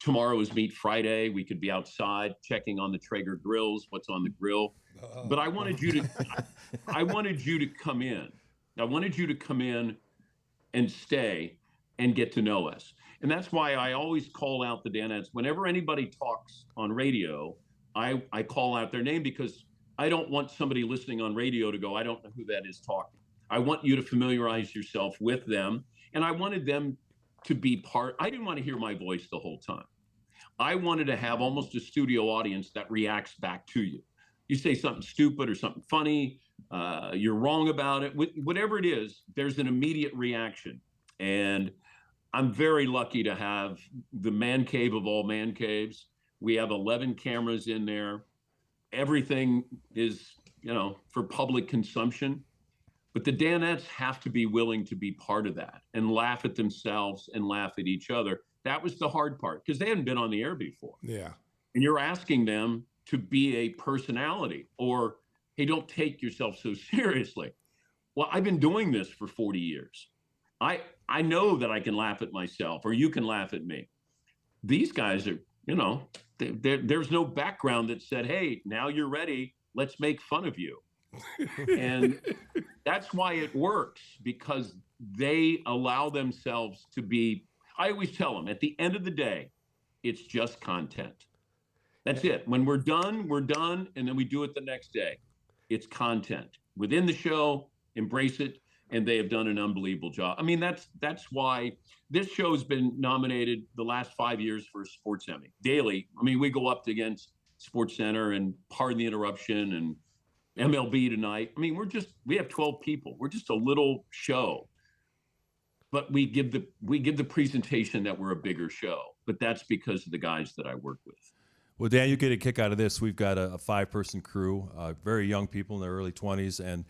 Tomorrow is Meat Friday. We could be outside checking on the Traeger grills, what's on the grill. But I wanted you to come in. I wanted you to come in and stay and get to know us. And that's why I always call out the Danettes. Whenever anybody talks on radio, I call out their name, because I don't want somebody listening on radio to go, I don't know who that is talking. I want you to familiarize yourself with them. And I wanted them to be part. I didn't want to hear my voice the whole time. I wanted to have almost a studio audience that reacts back to you. You say something stupid or something funny, you're wrong about it, whatever it is, there's an immediate reaction. And I'm very lucky to have the man cave of all man caves. We have 11 cameras in there. Everything is, for public consumption. But the Danettes have to be willing to be part of that and laugh at themselves and laugh at each other. That was the hard part, because they hadn't been on the air before. Yeah. And you're asking them to be a personality, or, hey, don't take yourself so seriously. Well, I've been doing this for 40 years. I know that I can laugh at myself, or you can laugh at me. These guys are, you know, there's no background that said, hey, now you're ready, let's make fun of you. And that's why it works, because they allow themselves to be, I always tell them, at the end of the day, it's just content. That's it. When we're done, and then we do it the next day. It's content. Within the show, embrace it, and they have done an unbelievable job. I mean, that's why this show's been nominated the last 5 years for a Sports Emmy. Daily, I mean, we go up against SportsCenter and Pardon the Interruption and MLB Tonight. I mean, we have 12 people. We're just a little show. But we give the presentation that we're a bigger show. But that's because of the guys that I work with. Well, Dan, you get a kick out of this. We've got a 5-person crew, very young people in their early 20s, and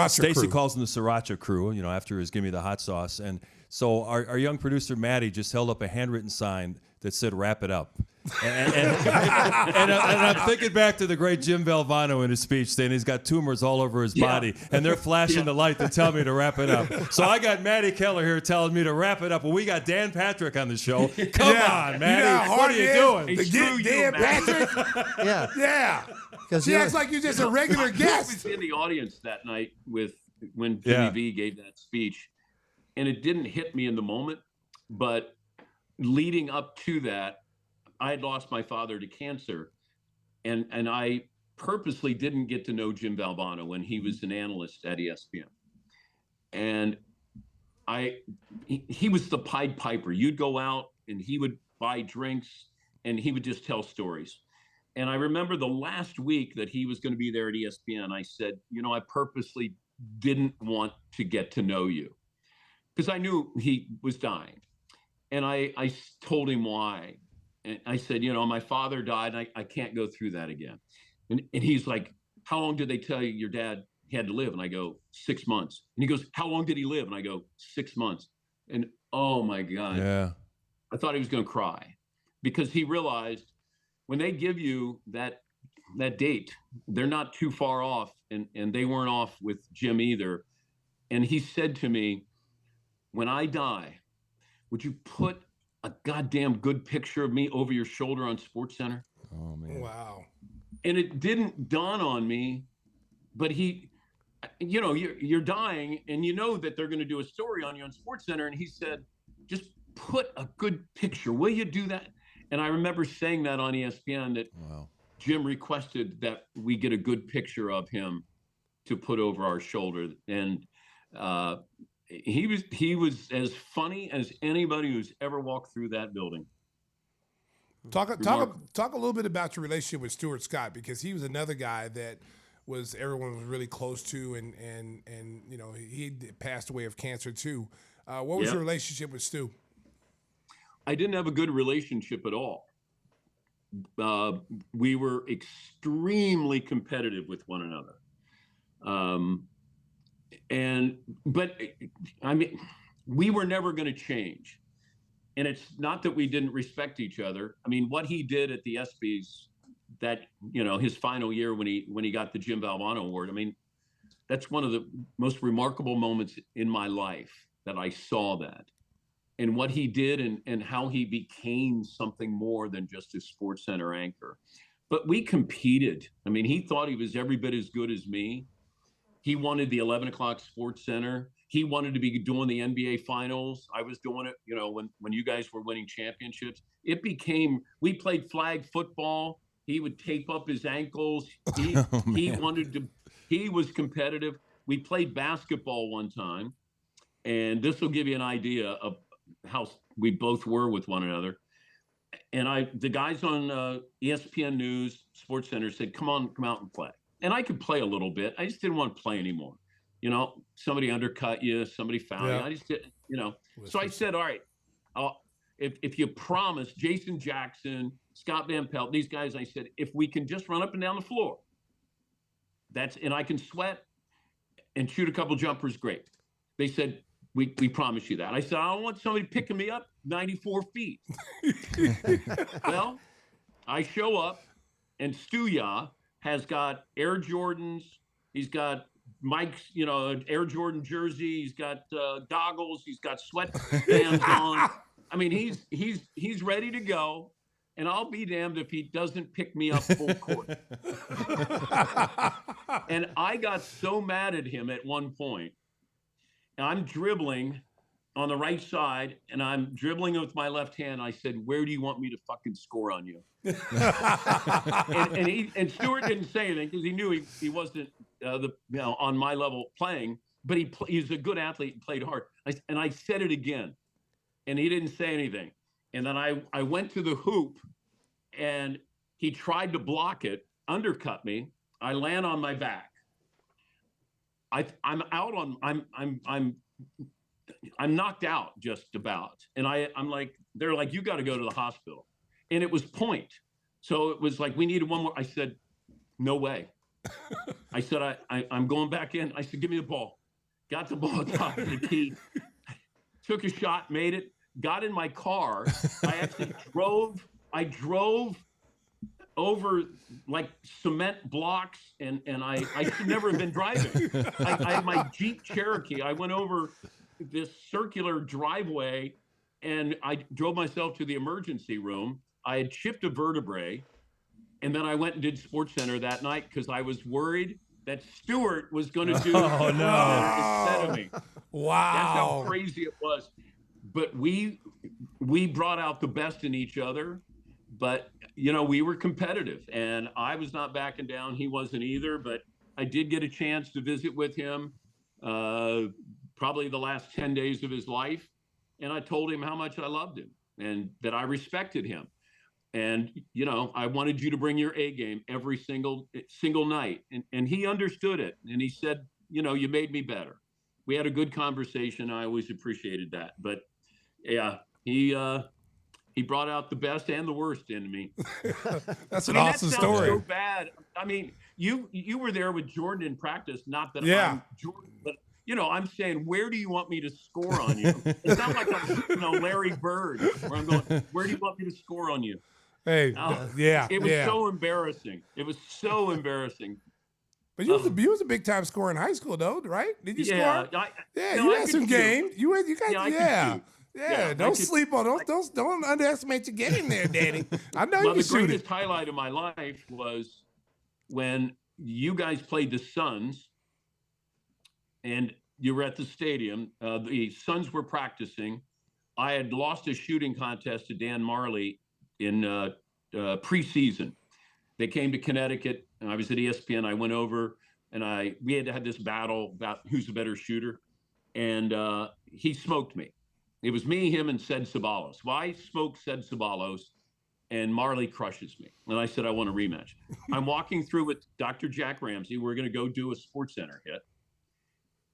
Stacey calls them the Siracha Crew, you know, after his Gimme the Hot Sauce. And so our young producer, Matty, just held up a handwritten sign that said, wrap it up. And I'm thinking back to the great Jim Valvano in his speech saying he's got tumors all over his body, and they're flashing the light to tell me to wrap it up. So I got Matty Keller here telling me to wrap it up. Well, we got Dan Patrick on the show. Come on, Matty. You know how what are you doing? To get Dan Patrick? Yeah. She acts like you're just a regular guest. I was in the audience that night when Jimmy V gave that speech, and it didn't hit me in the moment, but leading up to that, I had lost my father to cancer, and I purposely didn't get to know Jim Valvano when he was an analyst at ESPN. And he was the Pied Piper. You'd go out and he would buy drinks and he would just tell stories. And I remember the last week that he was going to be there at ESPN, I said, you know, I purposely didn't want to get to know you because I knew he was dying. And I told him why. And I said, you know, my father died, and I can't go through that again. And he's like, how long did they tell you your dad had to live? And I go, 6 months. And he goes, how long did he live? And I go, 6 months. And oh my God. Yeah. I thought he was going to cry because he realized when they give you that date, they're not too far off. And they weren't off with Jim either. And he said to me, when I die, would you put a goddamn good picture of me over your shoulder on SportsCenter? Oh, man. Wow. And it didn't dawn on me, but he, you know, you're dying and you know that they're going to do a story on you on SportsCenter. And he said, just put a good picture. Will you do that? And I remember saying that on ESPN that Jim requested that we get a good picture of him to put over our shoulder. And, he was as funny as anybody who's ever walked through that building. Talk a little bit about your relationship with Stuart Scott, because he was another guy that everyone was really close to, and you know, he passed away of cancer too. What was your relationship with Stu? I didn't have a good relationship at all. We were extremely competitive with one another. But I mean, we were never going to change. And it's not that we didn't respect each other. I mean, what he did at the ESPYs, that, you know, his final year when he got the Jim Valvano Award, I mean, that's one of the most remarkable moments in my life that I saw that. And what he did and how he became something more than just a SportsCenter anchor. But we competed. I mean, he thought he was every bit as good as me. He wanted the 11 o'clock SportsCenter. He wanted to be doing the NBA Finals. I was doing it, you know, when you guys were winning championships. It became, we played flag football. He would tape up his ankles. He was competitive. We played basketball one time, and this will give you an idea of how we both were with one another. And the guys on ESPN News, SportsCenter said, come out and play. And I could play a little bit. I just didn't want to play anymore. You know, somebody undercut you, somebody fouled you. I just didn't, you know. So I said, all right, if you promise, Jason Jackson, Scott Van Pelt, these guys, I said, if we can just run up and down the floor, and I can sweat and shoot a couple jumpers, great. They said, we promise you that. I said, I don't want somebody picking me up 94 feet. Well, I show up. And Stuya has got Air Jordans. He's got Mike's, Air Jordan jersey. He's got goggles. He's got sweatbands on. I mean, he's ready to go. And I'll be damned if he doesn't pick me up full court. And I got so mad at him at one point. And I'm dribbling on the right side, and I'm dribbling with my left hand. I said, "Where do you want me to fucking score on you?" and Stewart didn't say anything because he knew he wasn't on my level playing, but he's a good athlete and played hard. And I said it again, and he didn't say anything. And then I went to the hoop, and he tried to block it, undercut me. I land on my back. I'm out on I'm knocked out just about. And I'm like, they're like, you got to go to the hospital. And it was point. So it was like, we needed one more. I said, no way. I said, I'm going back in. I said, give me the ball. Got the ball top of the key. Took a shot, made it, got in my car. I actually drove over like cement blocks and I should never have been driving. I had my Jeep Cherokee. I went over this circular driveway and I drove myself to the emergency room. I had chipped a vertebrae, and then I went and did SportsCenter that night because I was worried that Stewart was going to do instead of me. Wow. That's how crazy it was. But we brought out the best in each other. But, we were competitive, and I was not backing down. He wasn't either, but I did get a chance to visit with him probably the last 10 days of his life. And I told him how much I loved him and that I respected him. And, I wanted you to bring your A game every single night. And he understood it. And he said, you made me better. We had a good conversation. I always appreciated that. But, yeah, he brought out the best and the worst in me. That's an awesome story. So bad. I mean, you were there with Jordan in practice. Not that I'm Jordan, but I'm saying, where do you want me to score on you? It's not like I'm, Larry Bird, where I'm going, where do you want me to score on you? Hey, It was so embarrassing. It was so embarrassing. But you was a big time scorer in high school, though, right? Did you score? You had some game. You got don't sleep on don't underestimate your game there, Danny. I know you shoot it. The greatest highlight of my life was when you guys played the Suns, and you were at the stadium. The Suns were practicing. I had lost a shooting contest to Dan Marley in preseason. They came to Connecticut, and I was at ESPN. I went over, and we had this battle about who's the better shooter, and he smoked me. It was me, him, and Ced Ceballos. Well, I smoked Ced Ceballos, and Marley crushes me. And I said, I want a rematch. I'm walking through with Dr. Jack Ramsey. We're going to go do a SportsCenter hit.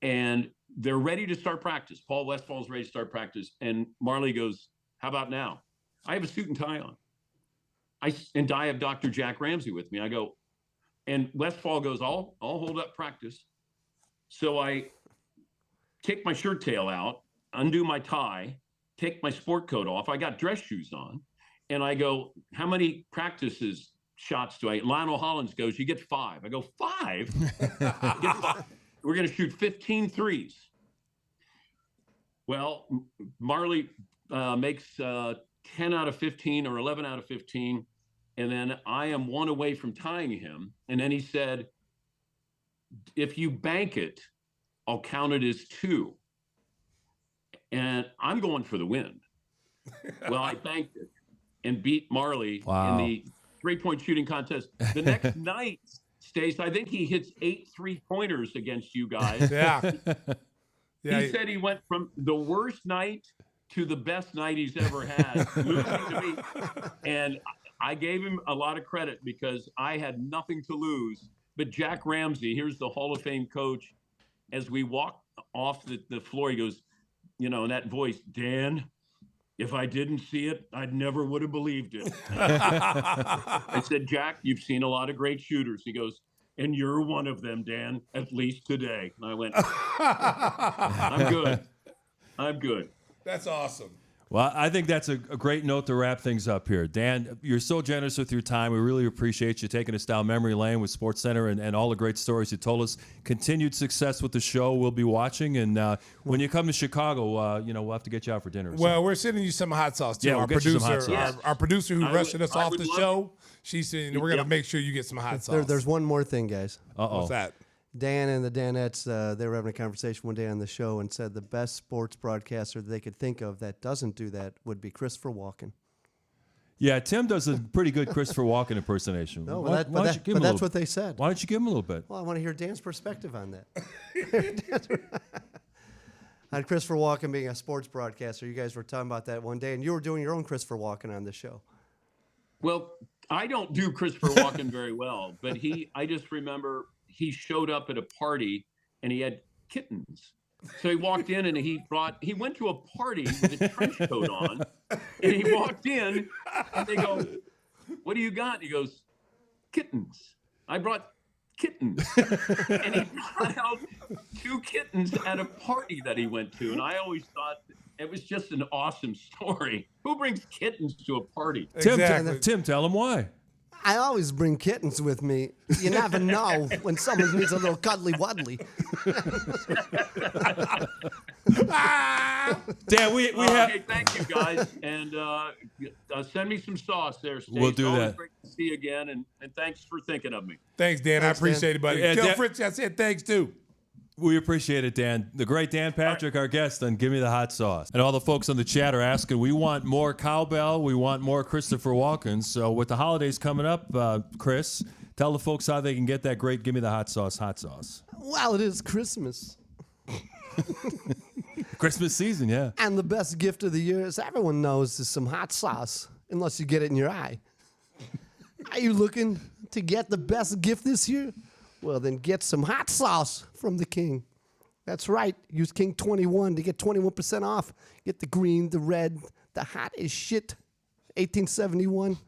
And they're ready to start practice. Paul Westfall's ready to start practice. And Marley goes, how about now? I have a suit and tie on. I have Dr. Jack Ramsey with me. I go, and Westfall goes, I'll hold up practice. So I take my shirt tail out, undo my tie, take my sport coat off. I got dress shoes on. And I go, how many practices shots do I? Lionel Hollins goes, you get 5. I go, 5? Get 5. We're going to shoot 15 threes. Well, Marley makes 10 out of 15 or 11 out of 15. And then I am 1 away from tying him. And then he said, if you bank it, I'll count it as 2. And I'm going for the win. Well, I banked it and beat Marley in the 3-point shooting contest. The next night, Stacey, I think he hits 8 3-pointers against you guys. He said he went from the worst night to the best night he's ever had, losing to me. And I gave him a lot of credit because I had nothing to lose. But Jack Ramsey, here's the Hall of Fame coach, as we walked off the floor, he goes, in that voice, Dan, if I didn't see it, I never would have believed it. I said, Jack, you've seen a lot of great shooters. He goes, and you're one of them, Dan, at least today. And I went, I'm good. That's awesome. Well, I think that's a great note to wrap things up here. Dan, you're so generous with your time. We really appreciate you taking us down memory lane with SportsCenter and all the great stories you told us. Continued success with the show. We'll be watching. And when you come to Chicago, we'll have to get you out for dinner. Well, we're sending you some hot sauce, too. Yeah, we'll get you some hot sauce. Our producer who rushed us off the love show, she said we're going to make sure you get some hot sauce. There's one more thing, guys. What's that? Dan and the Danettes, they were having a conversation one day on the show and said the best sports broadcaster they could think of that doesn't do that would be Christopher Walken. Yeah, Tim does a pretty good Christopher Walken impersonation. No, but that's what they said. Why don't you give him a little bit? Well, I want to hear Dan's perspective on that. On Christopher Walken being a sports broadcaster, you guys were talking about that one day, and you were doing your own Christopher Walken on the show. Well, I don't do Christopher Walken very well, but I just remember he showed up at a party and he had kittens. So he walked in and he went to a party with a trench coat on, and he walked in and they go, "What do you got?" He goes, "Kittens. I brought kittens." And he brought out 2 kittens at a party that he went to. And I always thought it was just an awesome story. Who brings kittens to a party? Tim, tell him why. I always bring kittens with me. You never know when someone needs a little cuddly wuddly. Dan, we have. Okay, thank you guys, and send me some sauce there, Stacey. We'll do Always that. Great to see you again, and thanks for thinking of me. Thanks, Dan. I appreciate it, buddy. Yeah, Tell Dan- Fritz I said thanks, too. We appreciate it, Dan. The great Dan Patrick, our guest on Gimme the Hot Sauce. And all the folks on the chat are asking, we want more cowbell. We want more Christopher Walken. So with the holidays coming up, Chris, tell the folks how they can get that great Gimme the Hot Sauce. Well, it is Christmas. Christmas season, yeah. And the best gift of the year, as everyone knows, is some hot sauce, unless you get it in your eye. Are you looking to get the best gift this year? Well, then get some hot sauce from the King. That's right. Use King 21 to get 21% off. Get the green, the red, the hot as shit, 1871.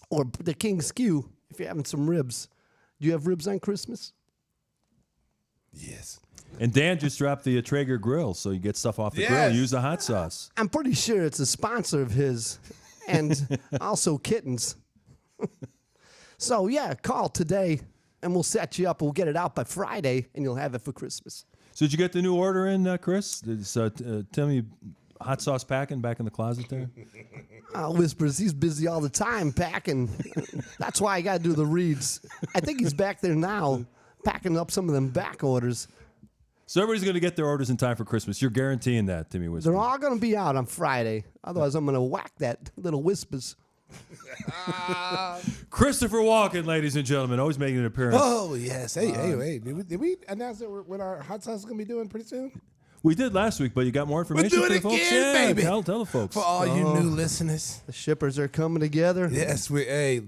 Or the King Skew if you're having some ribs. Do you have ribs on Christmas? Yes. And Dan just dropped the Traeger grill, so you get stuff off the grill. Use the hot sauce. I'm pretty sure it's a sponsor of his, and also kittens. So, yeah, call today, and we'll set you up. We'll get it out by Friday, and you'll have it for Christmas. So did you get the new order in, Chris? Tell me, hot sauce packing back in the closet there? Whispers, he's busy all the time packing. That's why I got to do the reads. I think he's back there now, packing up some of them back orders. So everybody's going to get their orders in time for Christmas. You're guaranteeing that, Timmy Whispers. They're all going to be out on Friday. Otherwise, I'm going to whack that little Whispers. Christopher Walken, ladies and gentlemen, always making an appearance. Oh, yes. Hey. Did we announce that what our hot sauce is going to be doing pretty soon? We did last week, but you got more information We'll do it for the folks? again, Yeah, baby. Tell the folks. For all you new listeners. The shippers are coming together. Yes,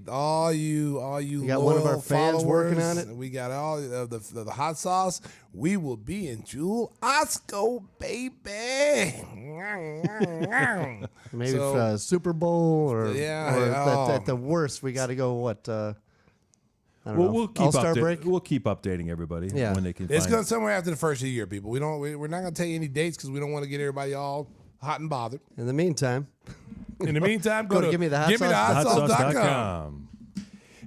all you got one of our fans working on it. We got all of the hot sauce. We will be in Jewel Osco, baby. Maybe for Super Bowl or at the worst, we got to go I don't know. We'll keep All-Star break. We'll keep updating everybody when they can. It's going somewhere after the first of the year, people. We're not going to tell you any dates because we don't want to get everybody all hot and bothered. In the meantime, go to GimmeTheHotSauce.com.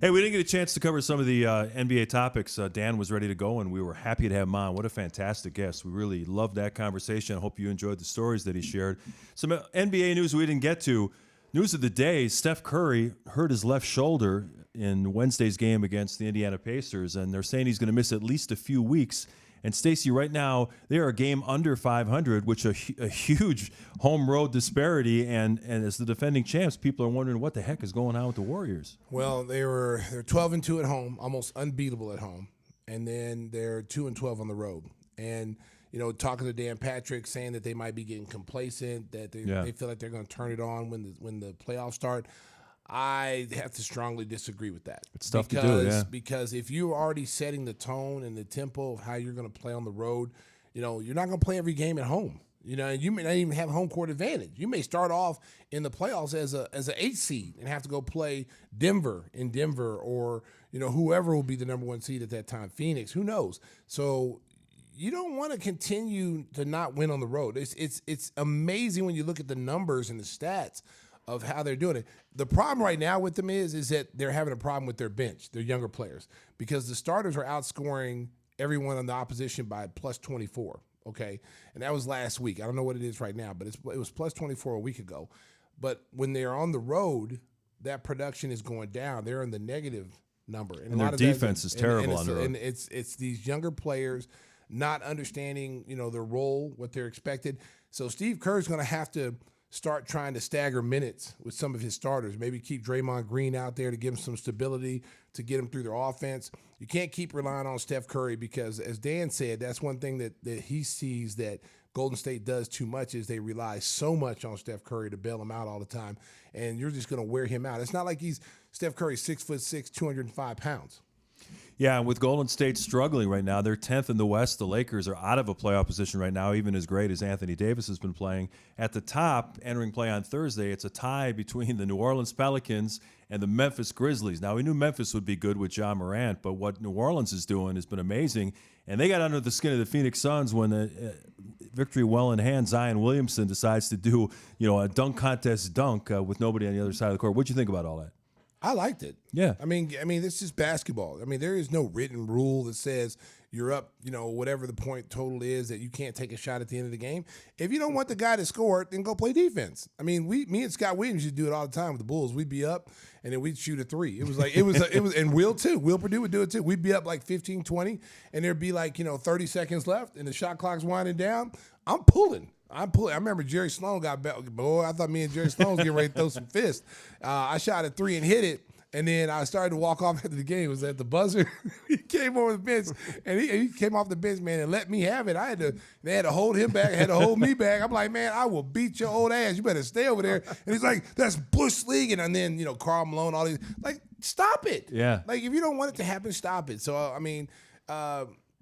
Hey, we didn't get a chance to cover some of the NBA topics. Dan was ready to go, and we were happy to have him on. What a fantastic guest. We really loved that conversation. I hope you enjoyed the stories that he shared. Some NBA news we didn't get to. News of the day, Steph Curry hurt his left shoulder in Wednesday's game against the Indiana Pacers, and they're saying he's going to miss at least a few weeks. And Stacey, right now, they are a game under 500, which is a huge home road disparity. And as the defending champs, people are wondering what the heck is going on with the Warriors. Well, they're 12-2 at home, almost unbeatable at home, and then they're 2-12 on the road. And talking to Dan Patrick, saying that they might be getting complacent, that they feel like they're going to turn it on when the playoffs start. I have to strongly disagree with that. It's tough to do, yeah. Because if you're already setting the tone and the tempo of how you're going to play on the road, you're not going to play every game at home. And you may not even have home court advantage. You may start off in the playoffs as an 8 seed and have to go play Denver or whoever will be the number 1 seed at that time, Phoenix. Who knows? So you don't want to continue to not win on the road. It's amazing when you look at the numbers and the stats of how they're doing it. The problem right now with them is that they're having a problem with their bench, their younger players, because the starters are outscoring everyone on the opposition by plus 24, okay? And that was last week. I don't know what it is right now, but it was plus 24 a week ago. But when they're on the road, that production is going down. They're in the negative number. And their defense is terrible on the road. And it's these younger players not understanding, their role, what they're expected. So Steve Kerr's going to have to start trying to stagger minutes with some of his starters. Maybe keep Draymond Green out there to give him some stability, to get him through their offense. You can't keep relying on Steph Curry because, as Dan said, that's one thing that he sees that Golden State does too much is they rely so much on Steph Curry to bail him out all the time, and you're just going to wear him out. It's not like Steph Curry's 6'6", 205 pounds. Yeah, and with Golden State struggling right now, they're 10th in the West. The Lakers are out of a playoff position right now, even as great as Anthony Davis has been playing. At the top, entering play on Thursday, it's a tie between the New Orleans Pelicans and the Memphis Grizzlies. Now, we knew Memphis would be good with Ja Morant, but what New Orleans is doing has been amazing. And they got under the skin of the Phoenix Suns when the victory well in hand, Zion Williamson decides to do, a dunk contest dunk with nobody on the other side of the court. What'd you think about all that? I liked it. Yeah. I mean, it's just basketball. I mean, there is no written rule that says you're up, whatever the point total is, that you can't take a shot at the end of the game. If you don't want the guy to score, then go play defense. I mean, me and Scott Williams used to do it all the time with the Bulls. We'd be up and then we'd shoot a three. It was like, and Will too. Will Purdue would do it too. We'd be up like 15, 20, and there'd be like, 30 seconds left and the shot clock's winding down. I'm pulling. I remember Jerry Sloan got back. Boy, I thought me and Jerry Sloan was getting ready to throw some fists. I shot a three and hit it. And then I started to walk off after the game. It was at the buzzer. He came over the bench, and he came off the bench, man, and let me have it. They had to hold him back, had to hold me back. I'm like, man, I will beat your old ass. You better stay over there. And he's like, that's Bush League. And then, Karl Malone, all these. Like, stop it. Yeah. Like, if you don't want it to happen, stop it. So,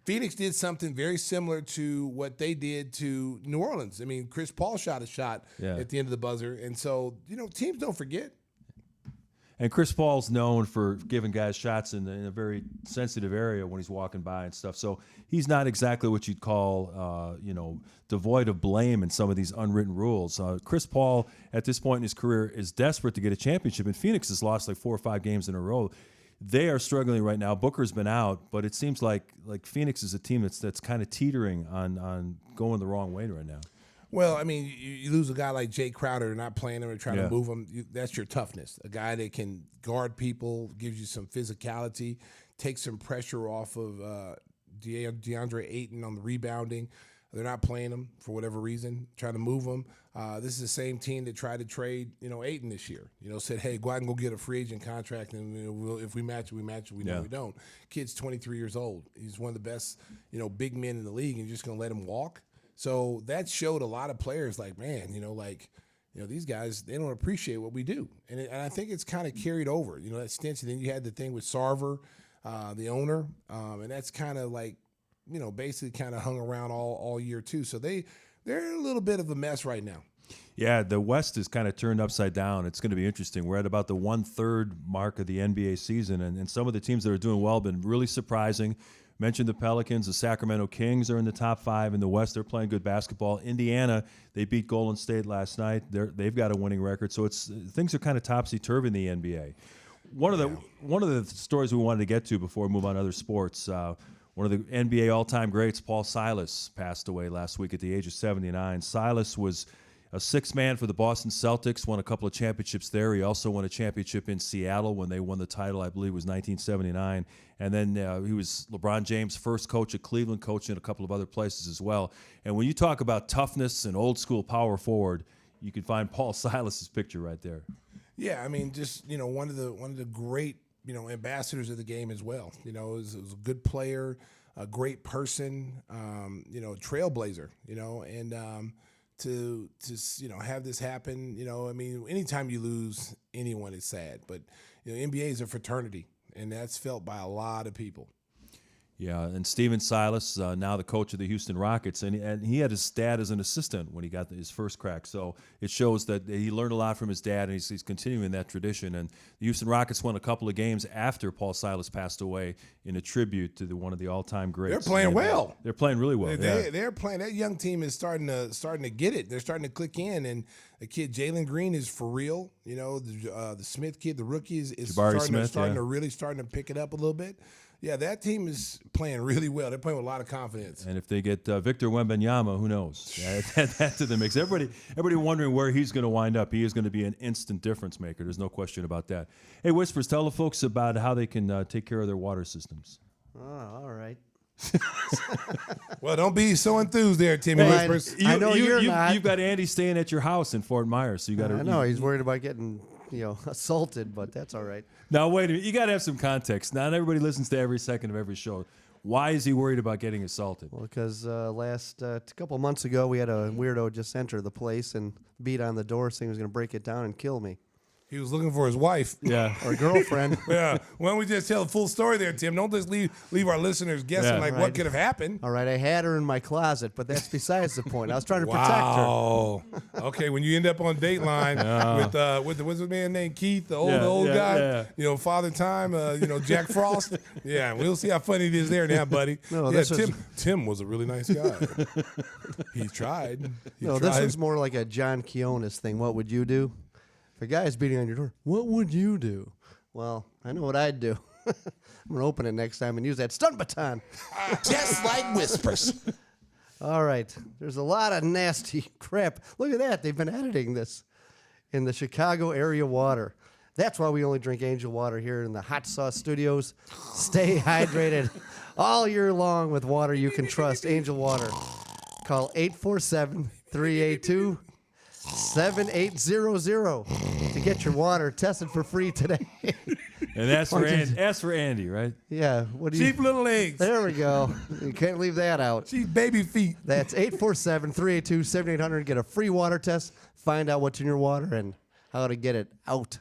Phoenix did something very similar to what they did to New Orleans. I mean, Chris Paul shot a shot at the end of the buzzer. And so, teams don't forget. And Chris Paul's known for giving guys shots in a very sensitive area when he's walking by and stuff. So he's not exactly what you'd call, devoid of blame in some of these unwritten rules. Chris Paul, at this point in his career, is desperate to get a championship. And Phoenix has lost like 4 or 5 games in a row. They are struggling right now. Booker's been out, but it seems like Phoenix is a team that's kind of teetering on going the wrong way right now. Well, I mean, you lose a guy like Jay Crowder, not playing him and trying to move him. That's your toughness. A guy that can guard people, gives you some physicality, takes some pressure off of DeAndre Ayton on the rebounding. They're not playing him for whatever reason, trying to move him. This is the same team that tried to trade, Ayton this year. Said, hey, go out and go get a free agent contract, and if we match it, we match it. We know we don't. Kid's 23 years old. He's one of the best, big men in the league, and you're just going to let him walk? So that showed a lot of players like, man, these guys, they don't appreciate what we do. And I think it's kind of carried over, that stench. And then you had the thing with Sarver, the owner, and that's kind of like, basically kind of hung around all year too. So they're in a little bit of a mess right now. Yeah, the West is kind of turned upside down. It's going to be interesting. We're at about the 1/3 mark of the NBA season, and some of the teams that are doing well have been really surprising. Mentioned the Pelicans. The Sacramento Kings are in the top 5 in the West. They're playing good basketball. Indiana, they beat Golden State last night. They've got a winning record. So things are kind of topsy-turvy in the NBA. One of the stories we wanted to get to before we move on to other sports, one of the NBA all-time greats, Paul Silas, passed away last week at the age of 79. Silas was a 6th man for the Boston Celtics, won a couple of championships there. He also won a championship in Seattle when they won the title, I believe it was 1979. And then he was LeBron James' first coach at Cleveland, coaching a couple of other places as well. And when you talk about toughness and old-school power forward, you can find Paul Silas's picture right there. Yeah, I mean, just, one of the great, ambassadors of the game as well. Was a good player, a great person, trailblazer, and to have this happen, I mean, anytime you lose anyone, it's sad. But NBA is a fraternity, and that's felt by a lot of people. Yeah, and Steven Silas, now the coach of the Houston Rockets, and he had his dad as an assistant when he got his first crack. So it shows that he learned a lot from his dad, and he's continuing that tradition. And the Houston Rockets won a couple of games after Paul Silas passed away in a tribute to one of the all-time greats. They're playing well. They're playing really well. They're playing. That young team is starting to get it. They're starting to click in, and the kid Jalen Green is for real. You know, the Smith kid, the rookie, is starting to pick it up a little bit. Yeah, that team is playing really well. They're playing with a lot of confidence. And if they get Victor Wembanyama, who knows? That's in the mix. Everybody wondering where he's going to wind up. He is going to be an instant difference maker. There's no question about that. Hey, Whispers, tell the folks about how they can take care of their water systems. Oh, all right. Well, don't be so enthused there, Timmy Whispers. I know you're not. You've got Andy staying at your house in Fort Myers, so you got to. I know he's worried about getting assaulted, but that's all right. Now wait a minute, you got to have some context. Not everybody listens to every second of every show. Why is he worried about getting assaulted? Well, because last couple months ago, we had a weirdo just enter the place and beat on the door, saying he was going to break it down and kill me. He was looking for his wife. Yeah. Or girlfriend. Yeah. Why don't we just tell the full story there, Tim? Don't just leave our listeners guessing what could have happened. All right, I had her in my closet, but that's besides the point. I was trying to protect her. Wow. Okay, when you end up on Dateline with what's the man named Keith, the old guy, Father Time, Jack Frost. Yeah, we'll see how funny it is there now, buddy. No, Tim was a really nice guy. He tried. This was more like a John Quionis thing. What would you do? If a guy's beating on your door, what would you do? Well, I know what I'd do. I'm going to open it next time and use that stun baton. Just like Whispers. All right. There's a lot of nasty crap. Look at that. They've been editing this in the Chicago area water. That's why we only drink Angel water here in the Hot Sauce Studios. Stay hydrated all year long with water you can trust. Angel water. Call 847-382 7800 to get your water tested for free today. And ask for Andy, right? Yeah. What do you? Cheap little legs. There we go. You can't leave that out. Cheap baby feet. That's 847-382-7800. Get a free water test. Find out what's in your water and how to get it out.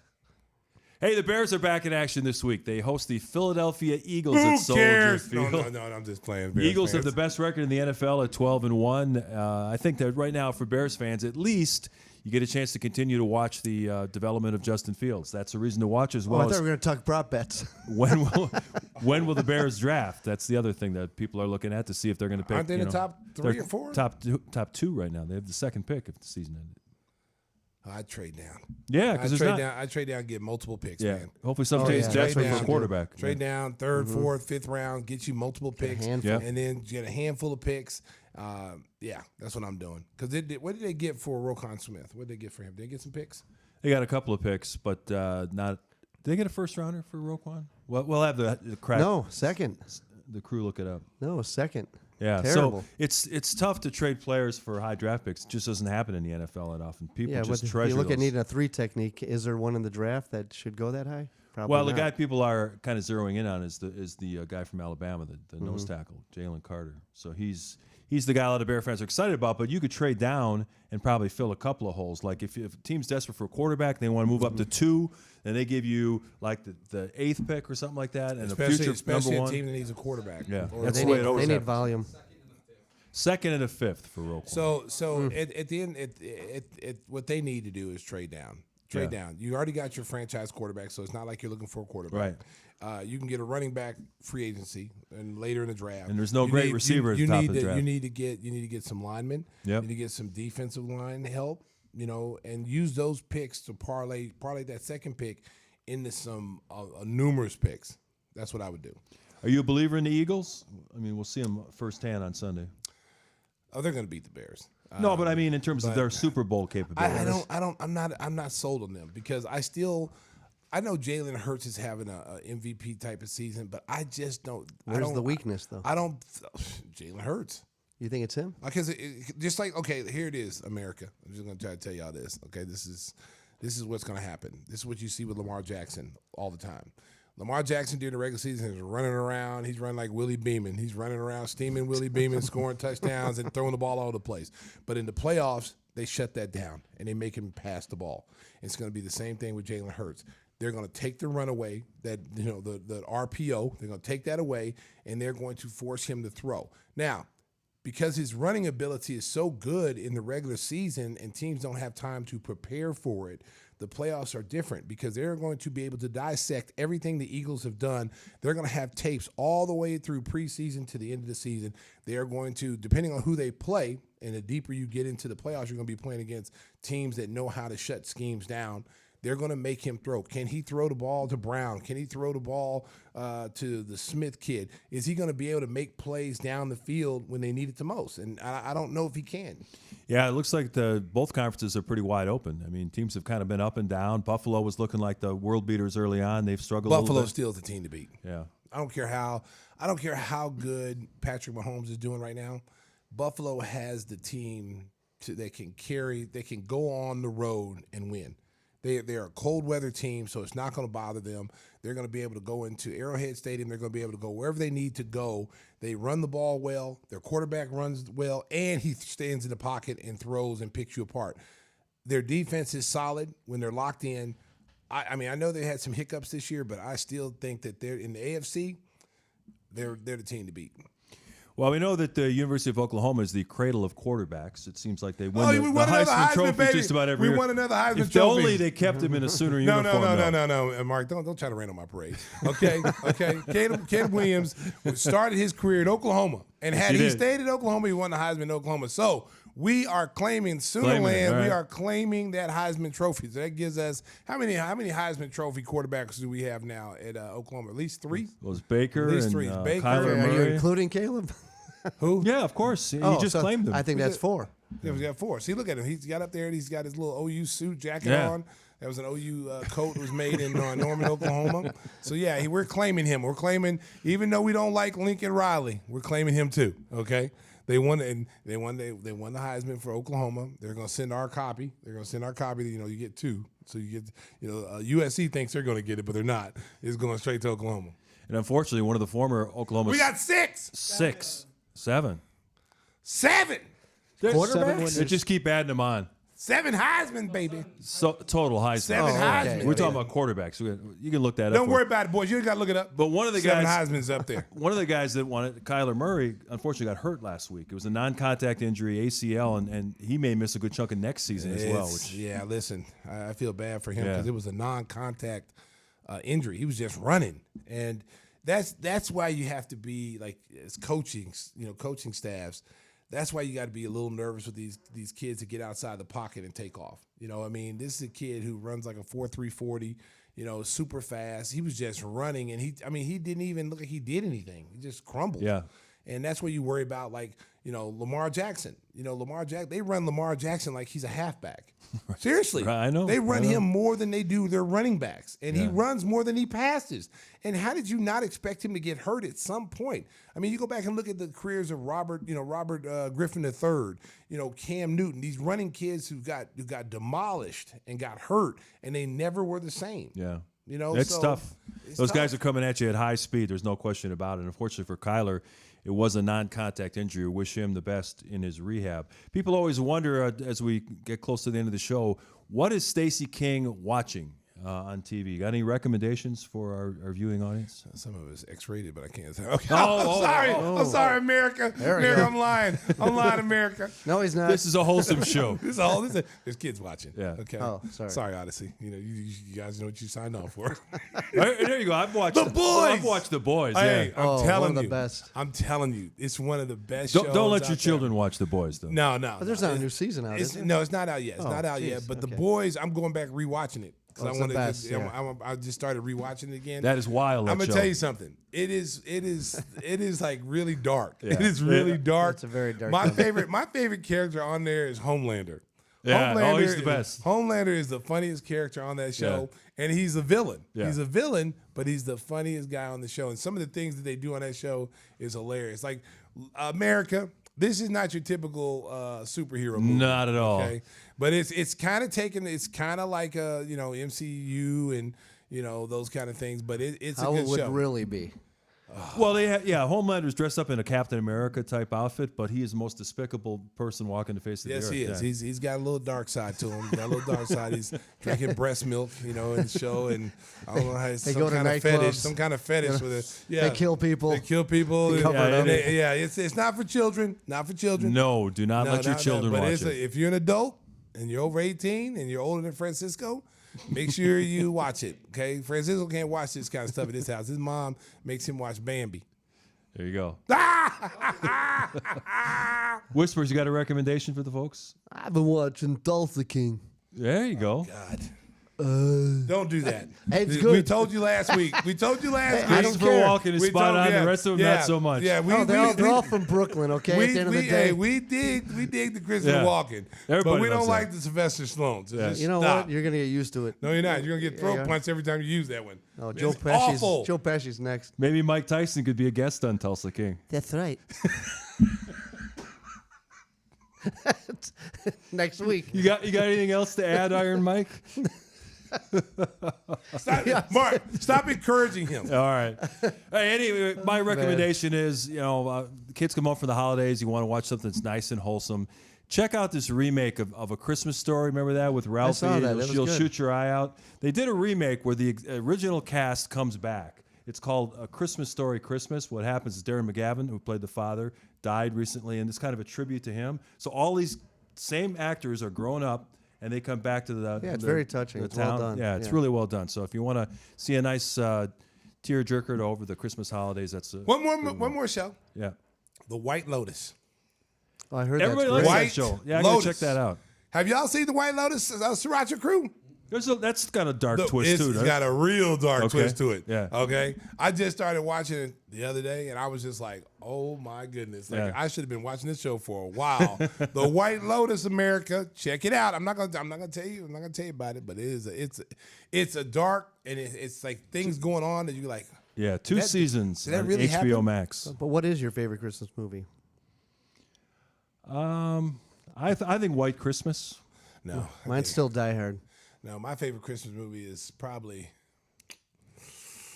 Hey, the Bears are back in action this week. They host the Philadelphia Eagles at Soldier Field. No, I'm just playing. The Eagles have the best record in the NFL at 12-1. I think that right now for Bears fans, at least you get a chance to continue to watch the development of Justin Fields. That's a reason to watch as well. I thought we were going to talk prop bets. When will the Bears draft? That's the other thing that people are looking at to see if they're going to pick. Aren't they in the top 3 or 4? Top two right now. They have the second pick if the season ended. I'd trade down. Yeah, because I'd trade down and get multiple picks, man. Hopefully somebody's desperate for a quarterback. Trade down, 3rd, 4th, 5th round, get you multiple picks, and then get a handful of picks. That's what I'm doing. Because what did they get for Roquan Smith? What did they get for him? Did they get some picks? They got a couple of picks, but not. Did they get a first rounder for Roquan? We'll have the crack. No, second. The crew look it up. No, second. Yeah, terrible. So it's tough to trade players for high draft picks. It just doesn't happen in the NFL that often. People just treasure you look those. at needing a 3 technique. Is there one in the draft that should go that high? Probably well, not. the guy people are kind of zeroing in on is the guy from Alabama, the nose tackle, Jalen Carter. So he's the guy a lot of Bear fans are excited about. But you could trade down and probably fill a couple of holes. Like if a team's desperate for a quarterback, they want to move up to 2, and they give you like the 8th pick or something like that, and especially number 1. A team that needs a quarterback. Yeah, that's the way it always happens. They need volume. 2nd and a 5th for Roquan. So at the end, what they need to do is trade down. Trade down. You already got your franchise quarterback, so it's not like you're looking for a quarterback. Right. You can get a running back free agency and later in the draft. And there's no great receiver at the top of the draft. You need to get some linemen. Yep. You need to get some defensive line help. And use those picks to parlay that second pick into some numerous picks. That's what I would do. Are you a believer in the Eagles? I mean, we'll see them firsthand on Sunday. Oh, they're going to beat the Bears. No, but I mean in terms of their Super Bowl capabilities. I'm not sold on them because I know Jalen Hurts is having a MVP type of season, but I just don't. Where's the weakness though? Jalen Hurts. You think it's him? Because just like here it is, America. I'm just going to try to tell y'all this. Okay, this is what's going to happen. This is what you see with Lamar Jackson all the time. Lamar Jackson during the regular season is running around. He's running like Willie Beeman. He's running around, steaming Willie Beeman, scoring touchdowns and throwing the ball all over the place. But in the playoffs, they shut that down, and they make him pass the ball. It's going to be the same thing with Jalen Hurts. They're going to take the runaway, the RPO. They're going to take that away, and they're going to force him to throw. Now, because his running ability is so good in the regular season and teams don't have time to prepare for it, the playoffs are different because they're going to be able to dissect everything the Eagles have done. They're going to have tapes all the way through preseason to the end of the season. They are going to, depending on who they play, and the deeper you get into the playoffs, you're going to be playing against teams that know how to shut schemes down. They're going to make him throw. Can he throw the ball to Brown? Can he throw the ball to the Smith kid? Is he going to be able to make plays down the field when they need it the most? And I don't know if he can. Yeah, it looks like both conferences are pretty wide open. I mean, teams have kind of been up and down. Buffalo was looking like the world beaters early on. They've struggled a little Buffalo bit. still is the team to beat. Yeah. I don't care how good Patrick Mahomes is doing right now. Buffalo has the team that can go on the road and win. They're a cold weather team, so it's not going to bother them. They're going to be able to go into Arrowhead Stadium. They're going to be able to go wherever they need to go. They run the ball well. Their quarterback runs well, and he stands in the pocket and throws and picks you apart. Their defense is solid when they're locked in. I mean, I know they had some hiccups this year, but I still think that they're in the AFC. They're the team to beat. Well, we know that the University of Oklahoma is the cradle of quarterbacks. It seems like they win we the won another Heisman Trophy baby. just about every year. We won another Heisman if Trophy. only they kept him in a Sooner uniform. No, Mark, don't try to rain on my parade. Okay. Caleb Williams started his career at Oklahoma, and had he stayed at Oklahoma, he won the Heisman in Oklahoma. So we are claiming Soonerland. Right. We are claiming that Heisman Trophy. So that gives us how many Heisman Trophy quarterbacks do we have now at Oklahoma? At least 3. Well, it's Baker At least and 3. Baker. Kyler Are you Murray. including Caleb? Who? Yeah, of course. He just claimed them. I think that's 4. Yeah, we got 4. See, look at him. He's got up there and he's got his little OU suit jacket on. That was an OU coat that was made in Norman, Oklahoma. So yeah, we're claiming him. We're claiming, even though we don't like Lincoln Riley, we're claiming him too. Okay, they won the Heisman for Oklahoma. They're gonna send our copy. You get 2. So you get USC thinks they're gonna get it, but they're not. It's going straight to Oklahoma. And unfortunately, one of the former Oklahoma. We got 6. 7. 7. Quarterbacks? They just keep adding them on. 7 Heisman, baby. So total Heisman. 7 Heisman. We're talking about quarterbacks. You can look that up. Don't worry about it, boys. You ain't got to look it up. But one of the 7 guys, Heisman's up there. one of the guys that won it, Kyler Murray, unfortunately got hurt last week. It was a non-contact injury, ACL, and he may miss a good chunk of next season as well. Yeah, listen, I feel bad for him because it was a non-contact injury. He was just running, and that's why you have to be like as coaching staffs. That's why you got to be a little nervous with these kids to get outside the pocket and take off. I mean, this is a kid who runs like a 4.3 40, super fast. He was just running, and he didn't even look like he did anything. He just crumbled. Yeah. And that's what you worry about, like, Lamar Jackson. They run Lamar Jackson like he's a halfback. Seriously. Right, I know. They run him more than they do their running backs. And he runs more than he passes. And how did you not expect him to get hurt at some point? I mean, you go back and look at the careers of Robert Griffin III, Cam Newton, these running kids who got demolished and got hurt, and they never were the same. Yeah. It's tough. Those tough. guys are coming at you at high speed. There's no question about it. Unfortunately for Kyler, it was a non-contact injury. Wish him the best in his rehab. People always wonder as we get close to the end of the show, what is Stacey King watching on TV? Got any recommendations for our viewing audience? Some of it's X-rated, but I can't say. Okay. I'm sorry, America. America, I'm lying. America. No, he's not. This is a wholesome show. There's kids watching. Yeah. Okay. Oh, sorry. Sorry, Odyssey. You guys know what you signed on for. There you go. I've watched The Boys. I've watched The Boys. Hey, Yeah. I'm telling one of the you. best. I'm telling you, it's one of the best shows. Don't let your out children watch The Boys, though. there. No. But there's not a new season out, is there? No, it's not out yet. It's Oh, not out yet. geez, But The okay. Boys, I'm going back rewatching it. Oh, it's the best, I just started rewatching it again. That is wild. I'm that gonna show. tell you something. It is like really dark. Yeah. It is really dark. It's a very dark My cover. favorite character on there is Homelander. Yeah, he's the best. Homelander is the funniest character on that show, and he's a villain. Yeah. He's a villain, but he's the funniest guy on the show. And some of the things that they do on that show is hilarious. Like America, this is not your typical superhero movie. Not at all. Okay, but it's kind of taken. It's kind of like MCU and those kind of things. But it's How a it good would show. really be. Well, Homelander's dressed up in a Captain America type outfit, but he is the most despicable person walking the face of the earth. Yes, he is. Yeah. He's got a little dark side to him. He's got a little dark side. He's drinking breast milk, in the show, and I don't know how it's They some go to kind of fetish. nightclubs. Some kind of fetish with it. Yeah, They kill people. They kill people. They cover it up. It's not for children. Not for children. No, do not let your children but watch it. If you're an adult and you're over 18 and you're older than Francisco, make sure you watch it. Okay, Francisco can't watch this kind of stuff at his house. His mom makes him watch Bambi. There you go. Whispers, you got a recommendation for the folks? I've been watching Tulsa King. There you go. God. Don't do that. It's We good. told you last week. I don't Christopher care. Walken is spot on. The rest of them, not so much. Yeah, They're all from Brooklyn, okay? At the end of the day. we dig the Christopher Walken, but Everybody we don't loves like that. the Sylvester Stallone. So just You know stop. what? You're gonna get used to it. No, you're not. You're gonna get throat Yeah. punched every time you use that one. Oh, It's Joe awful. Pesci's next. Maybe Mike Tyson could be a guest on Tulsa King. That's right. Next week. You got anything else to add, Iron Mike? Stop, Mark, stop encouraging him. All right. Hey, anyway, my recommendation is, the kids come home for the holidays. You want to watch something that's nice and wholesome. Check out this remake of A Christmas Story. Remember that with Ralphie? saw that. That was She'll good. shoot your eye out. They did a remake where the original cast comes back. It's called A Christmas Story Christmas. What happens is Darren McGavin, who played the father, died recently, and it's kind of a tribute to him. So all these same actors are grown up, and they come back to the Yeah, it's very touching. the It's well town. done. Yeah, it's Yeah. really well done. So if you want to see a nice tearjerker over the Christmas holidays, that's One more show. yeah. The White Lotus. Oh, I heard Everybody that's likes great. that show. Yeah, I gotta Lotus. check that out. Have y'all seen The White Lotus? Sriracha Crew. That's got a dark twist It's too. it's Right? got a real dark Okay. twist to it. Yeah. Okay. I just started watching it the other day, and I was just like, "Oh my goodness!" Like Yeah. I should have been watching this show for a while. The White Lotus, America. Check it out. I'm not gonna tell you about it, but it's a dark, and it's like things going on that you're like, Yeah, two That- seasons did that on really HBO happen? Max. But what is your favorite Christmas movie? I think White Christmas. no. Mine's still Die Hard. No, my favorite Christmas movie is probably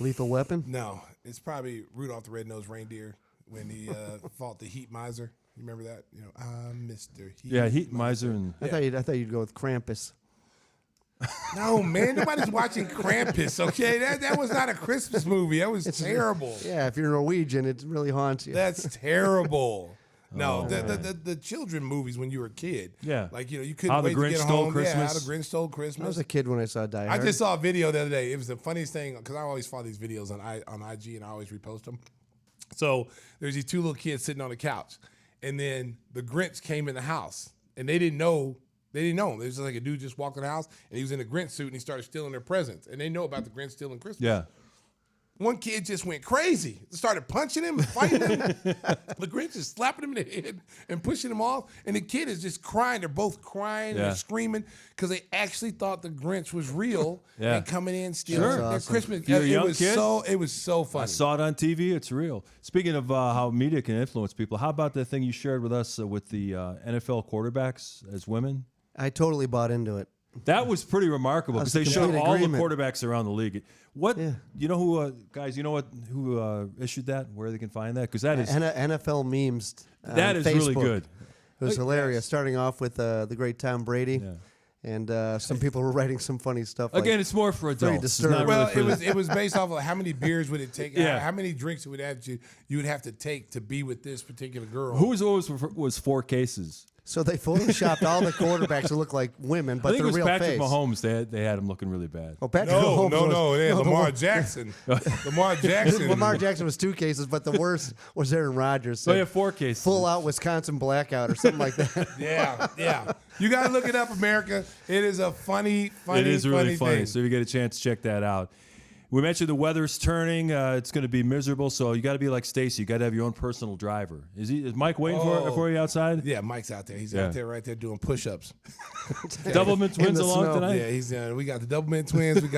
Lethal Weapon? no. It's probably Rudolph the Red-Nosed Reindeer when he fought the Heat Miser. You remember that? I'm Mr. Heat. Yeah, Heat Miser and I thought you'd go with Krampus. No, man, nobody's watching Krampus. Okay, that was not a Christmas movie. That was terrible. Yeah, if you're Norwegian, it really haunts you. That's terrible. No, the children movies when you were a kid. Yeah. like you couldn't How the wait Grinch to get Stole home. Christmas. Yeah, How the Grinch Stole I was Christmas. a kid when I saw Die I Hard. just saw a video the other day. It was the funniest thing because I always follow these videos on IG and I always repost them. So there's these two little kids sitting on the couch, and then the Grinch came in the house, and they didn't know. They didn't know him. It was just like a dude just walked in the house, and he was in a Grinch suit, and he started stealing their presents. And they know about the Grinch stealing Christmas. yeah. One kid just went crazy. Started punching him and fighting him. The Grinch is slapping him in the head and pushing him off. And the kid is just crying. They're both crying Yeah. and screaming because they actually thought the Grinch was real Yeah. and coming in stealing Sure. their Awesome. Christmas. If you're a young kid, It was so funny. I saw it on TV. It's real. Speaking of how media can influence people, how about the thing you shared with us with the NFL quarterbacks as women? I totally bought into it. That was pretty remarkable because they That's showed complete all agreement. the quarterbacks around the league. What Yeah. you know who guys? You know who issued that? Where they can find that? Because that is NFL memes. On that is really Facebook. good. It was hilarious. Starting off with the great Tom Brady, Yeah. and some people were writing some funny stuff. Like, Again, it's more for very adults. It's not disturbing. really Well, for the- it was based off of how many beers would it take? Yeah. How many drinks would you would have to take to be with this particular girl? Who was 4 cases? so they photoshopped all the quarterbacks to look like women, I but think it their was real Patrick face. Mahomes. They had him looking really bad. Oh, Patrick No, Mahomes was- yeah, the Lamar wor- Jackson. Lamar Jackson. Lamar Jackson was 2 cases, but the worst was Aaron Rodgers. So you have 4 cases. Full out Wisconsin blackout or something like that. Yeah. You got to look it up, America. It is a funny It is really funny. thing. So if you get a chance, check that out. We mentioned the weather's turning. It's going to be miserable, so you got to be like Stacey. You got to have your own personal driver. Is Mike waiting for you outside? Yeah, Mike's out there. He's Yeah. out there right there doing push-ups. Doublemint In wins the along snow. tonight. Yeah, he's we got the Doublemint twins. We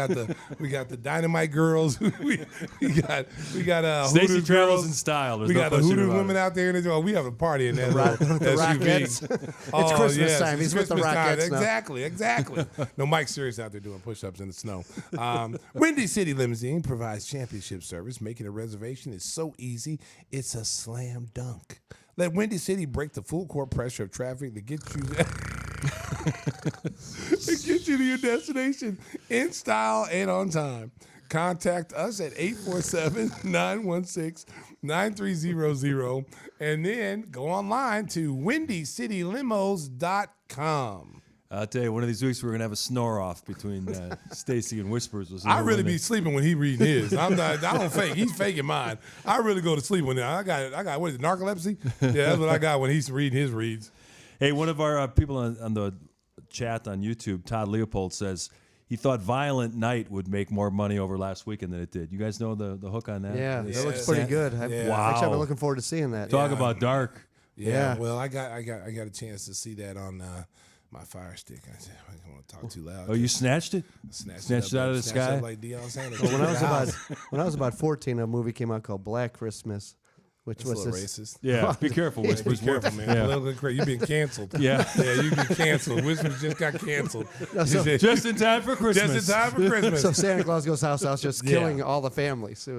got the Dynamite girls. we got Stacey Hoodoo travels girls. in style. There's We no got the question Hoodoo about women it. out there in the We have a party in that Rock- little the Rockettes. SUV. It's Christmas yes, time. it's He's with the Christmas time. Rockettes now. Exactly. No, Mike's serious out there doing push-ups in the snow. Windy City Limousine provides championship service. Making a reservation is so easy. It's a slam dunk. Let Windy City break the full court pressure of traffic to get you to your destination in style and on time. Contact us at 847-916-9300 and then go online to WindyCityLimos.com. I'll tell you, one of these weeks we're gonna have a snore off between Stacey and Whispers. I really be sleeping when he reading his. I don't fake. He's faking mine. I really go to sleep when I got what is it, narcolepsy? Yeah, that's what I got when he's reading his reads. Hey, one of our people on the chat on YouTube, Todd Leopold, says he thought Violent Night would make more money over last weekend than it did. You guys know the hook on that? Yeah, that looks pretty good. Wow. Actually, I've been looking forward to seeing that. Talk about dark. Yeah. Well, I got a chance to see that on my Fire Stick. I said, I don't want to talk too loud. Oh, you snatched it? Snatched it out of the sky? Like Deion Sanders. Well, when I was about 14, a movie came out called Black Christmas, which was a little racist. Yeah, be careful, Whispers. Be careful, man. Yeah. You've been canceled. Yeah. Yeah, you've been canceled. Whispers just got canceled. Just in time for Christmas. Just in time for Christmas. So Santa Claus goes house to house, just killing all the families. It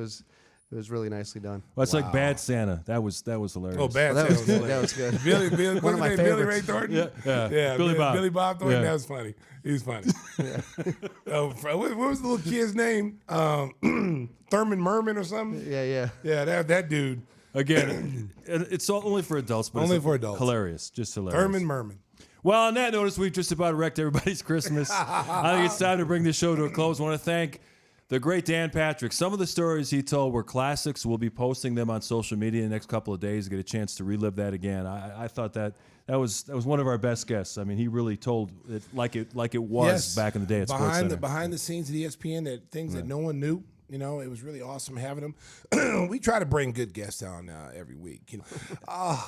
was really nicely done. Well, it's like Bad Santa. That was hilarious. Oh, Bad That Santa was good. That was good. Billy, One of my Billy favorites. Ray Thornton. Yeah. Billy Bob. Billy Bob Thornton. Yeah. That was funny. He's funny. What was the little kid's name? Thurman Merman or something? Yeah. Yeah, that dude. Again, it's only for adults, but Only it's for adults. Hilarious, just hilarious. Thurman Merman. Well, on that notice, we've just about wrecked everybody's Christmas. I think it's time to bring this show to a close. I want to thank the great Dan Patrick. Some of the stories he told were classics. We'll be posting them on social media in the next couple of days to get a chance to relive that again. I thought that was one of our best guests. I mean, he really told it like it was back in the day at SportsCenter. Behind the scenes at ESPN, that things that no one knew. You know, it was really awesome having him. We try to bring good guests on every week. You know,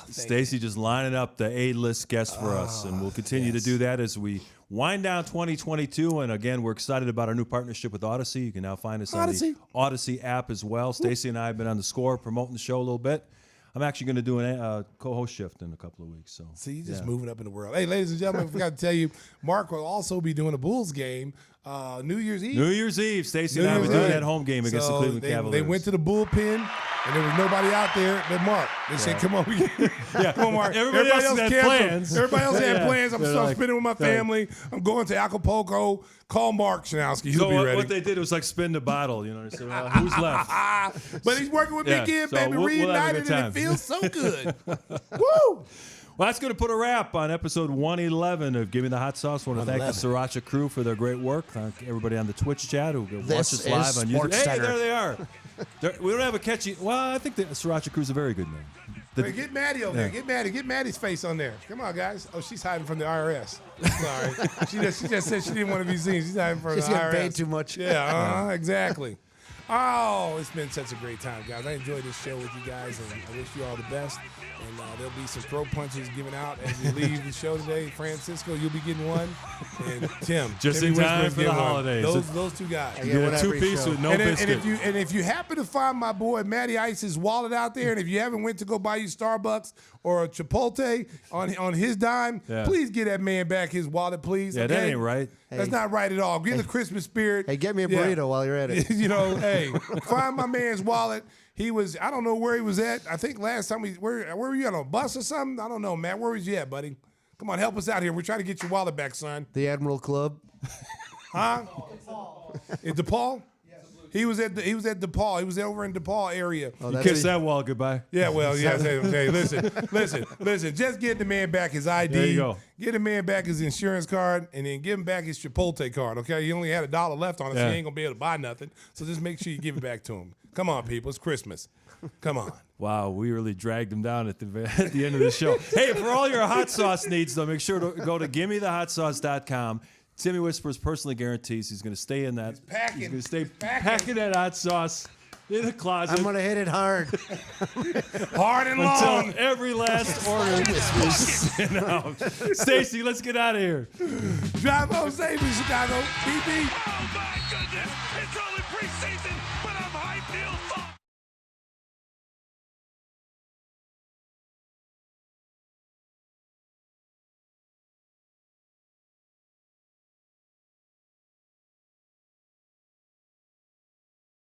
Stacey just lining up the A-list guests for us, and we'll continue to do that as we wind down 2022. And again, we're excited about our new partnership with Odyssey. You can now find us on the Odyssey app as well. Stacey and I have been on the score promoting the show a little bit. I'm actually going to do a co-host shift in a couple of weeks. So, see, you're just moving up in the world. Hey, ladies and gentlemen, I forgot to tell you, Mark will also be doing a Bulls game New Year's Eve. New Year's Eve. Stacey and I were doing that home game against the Cleveland Cavaliers. They went to the bullpen, and there was nobody out there but Mark. They said, come on. Come on, Mark. Everybody else had plans. Everybody else had plans. I'm spending with my family. I'm going to Acapulco. Call Mark Shanowski. He'll be ready. What they did was like spin the bottle. You know, they said, well, who's left? But he's working with me again, so baby. we'll Reunited, and it feels so good. Woo! Well, that's going to put a wrap on episode 111 of Gimme the Hot Sauce. I want to thank the Siracha Crew for their great work. Thank everybody on the Twitch chat who watched us live on YouTube. Hey, there they are. We don't have a catchy. Well, I think the Siracha Crew is a very good name. Hey, get Matty over there. Get Matty. Get Matty's face on there. Come on, guys. Oh, she's hiding from the IRS. Sorry. she just said she didn't want to be seen. She's hiding from the IRS. She's getting paid too much. Yeah, exactly. Oh, it's been such a great time, guys. I enjoyed this show with you guys, and I wish you all the best. And there'll be some throat punches given out as we leave the show today. Francisco, you'll be getting one. And Tim. Just in time for the holidays. Those two guys. You get a two-piece with no biscuit. And if you happen to find my boy Matty Ice's wallet out there, and if you haven't went to go buy you Starbucks or a Chipotle on his dime, please get that man back his wallet, please. Yeah, that ain't right. That's not right at all. Get the Christmas spirit. Hey, get me a burrito while you're at it. You know, hey, find my man's wallet. He was, I don't know where he was at. I think last time where were you on a bus or something? I don't know, Matt. Where was you at, buddy? Come on, help us out here. We're trying to get your wallet back, son. The Admiral Club. Huh? At DePaul? He was at DePaul. He was over in DePaul area. Oh, you kissed that wall goodbye. Yeah, well, yeah. Hey, listen. Just get the man back his ID. There you go. Get the man back his insurance card, and then give him back his Chipotle card. Okay, he only had $1 left on it, so he ain't gonna be able to buy nothing. So just make sure you give it back to him. Come on, people. It's Christmas. Come on. Wow, we really dragged him down at the end of the show. Hey, for all your hot sauce needs, though, make sure to go to GimmeTheHotSauce.com. Timmy Whispers personally guarantees he's going to stay in that. He's going to stay packing that hot sauce in the closet. I'm going to hit it hard. Hard and long. Until every last order is sent out. Stacey, let's get out of here. Drive home safely, Chicago. BB.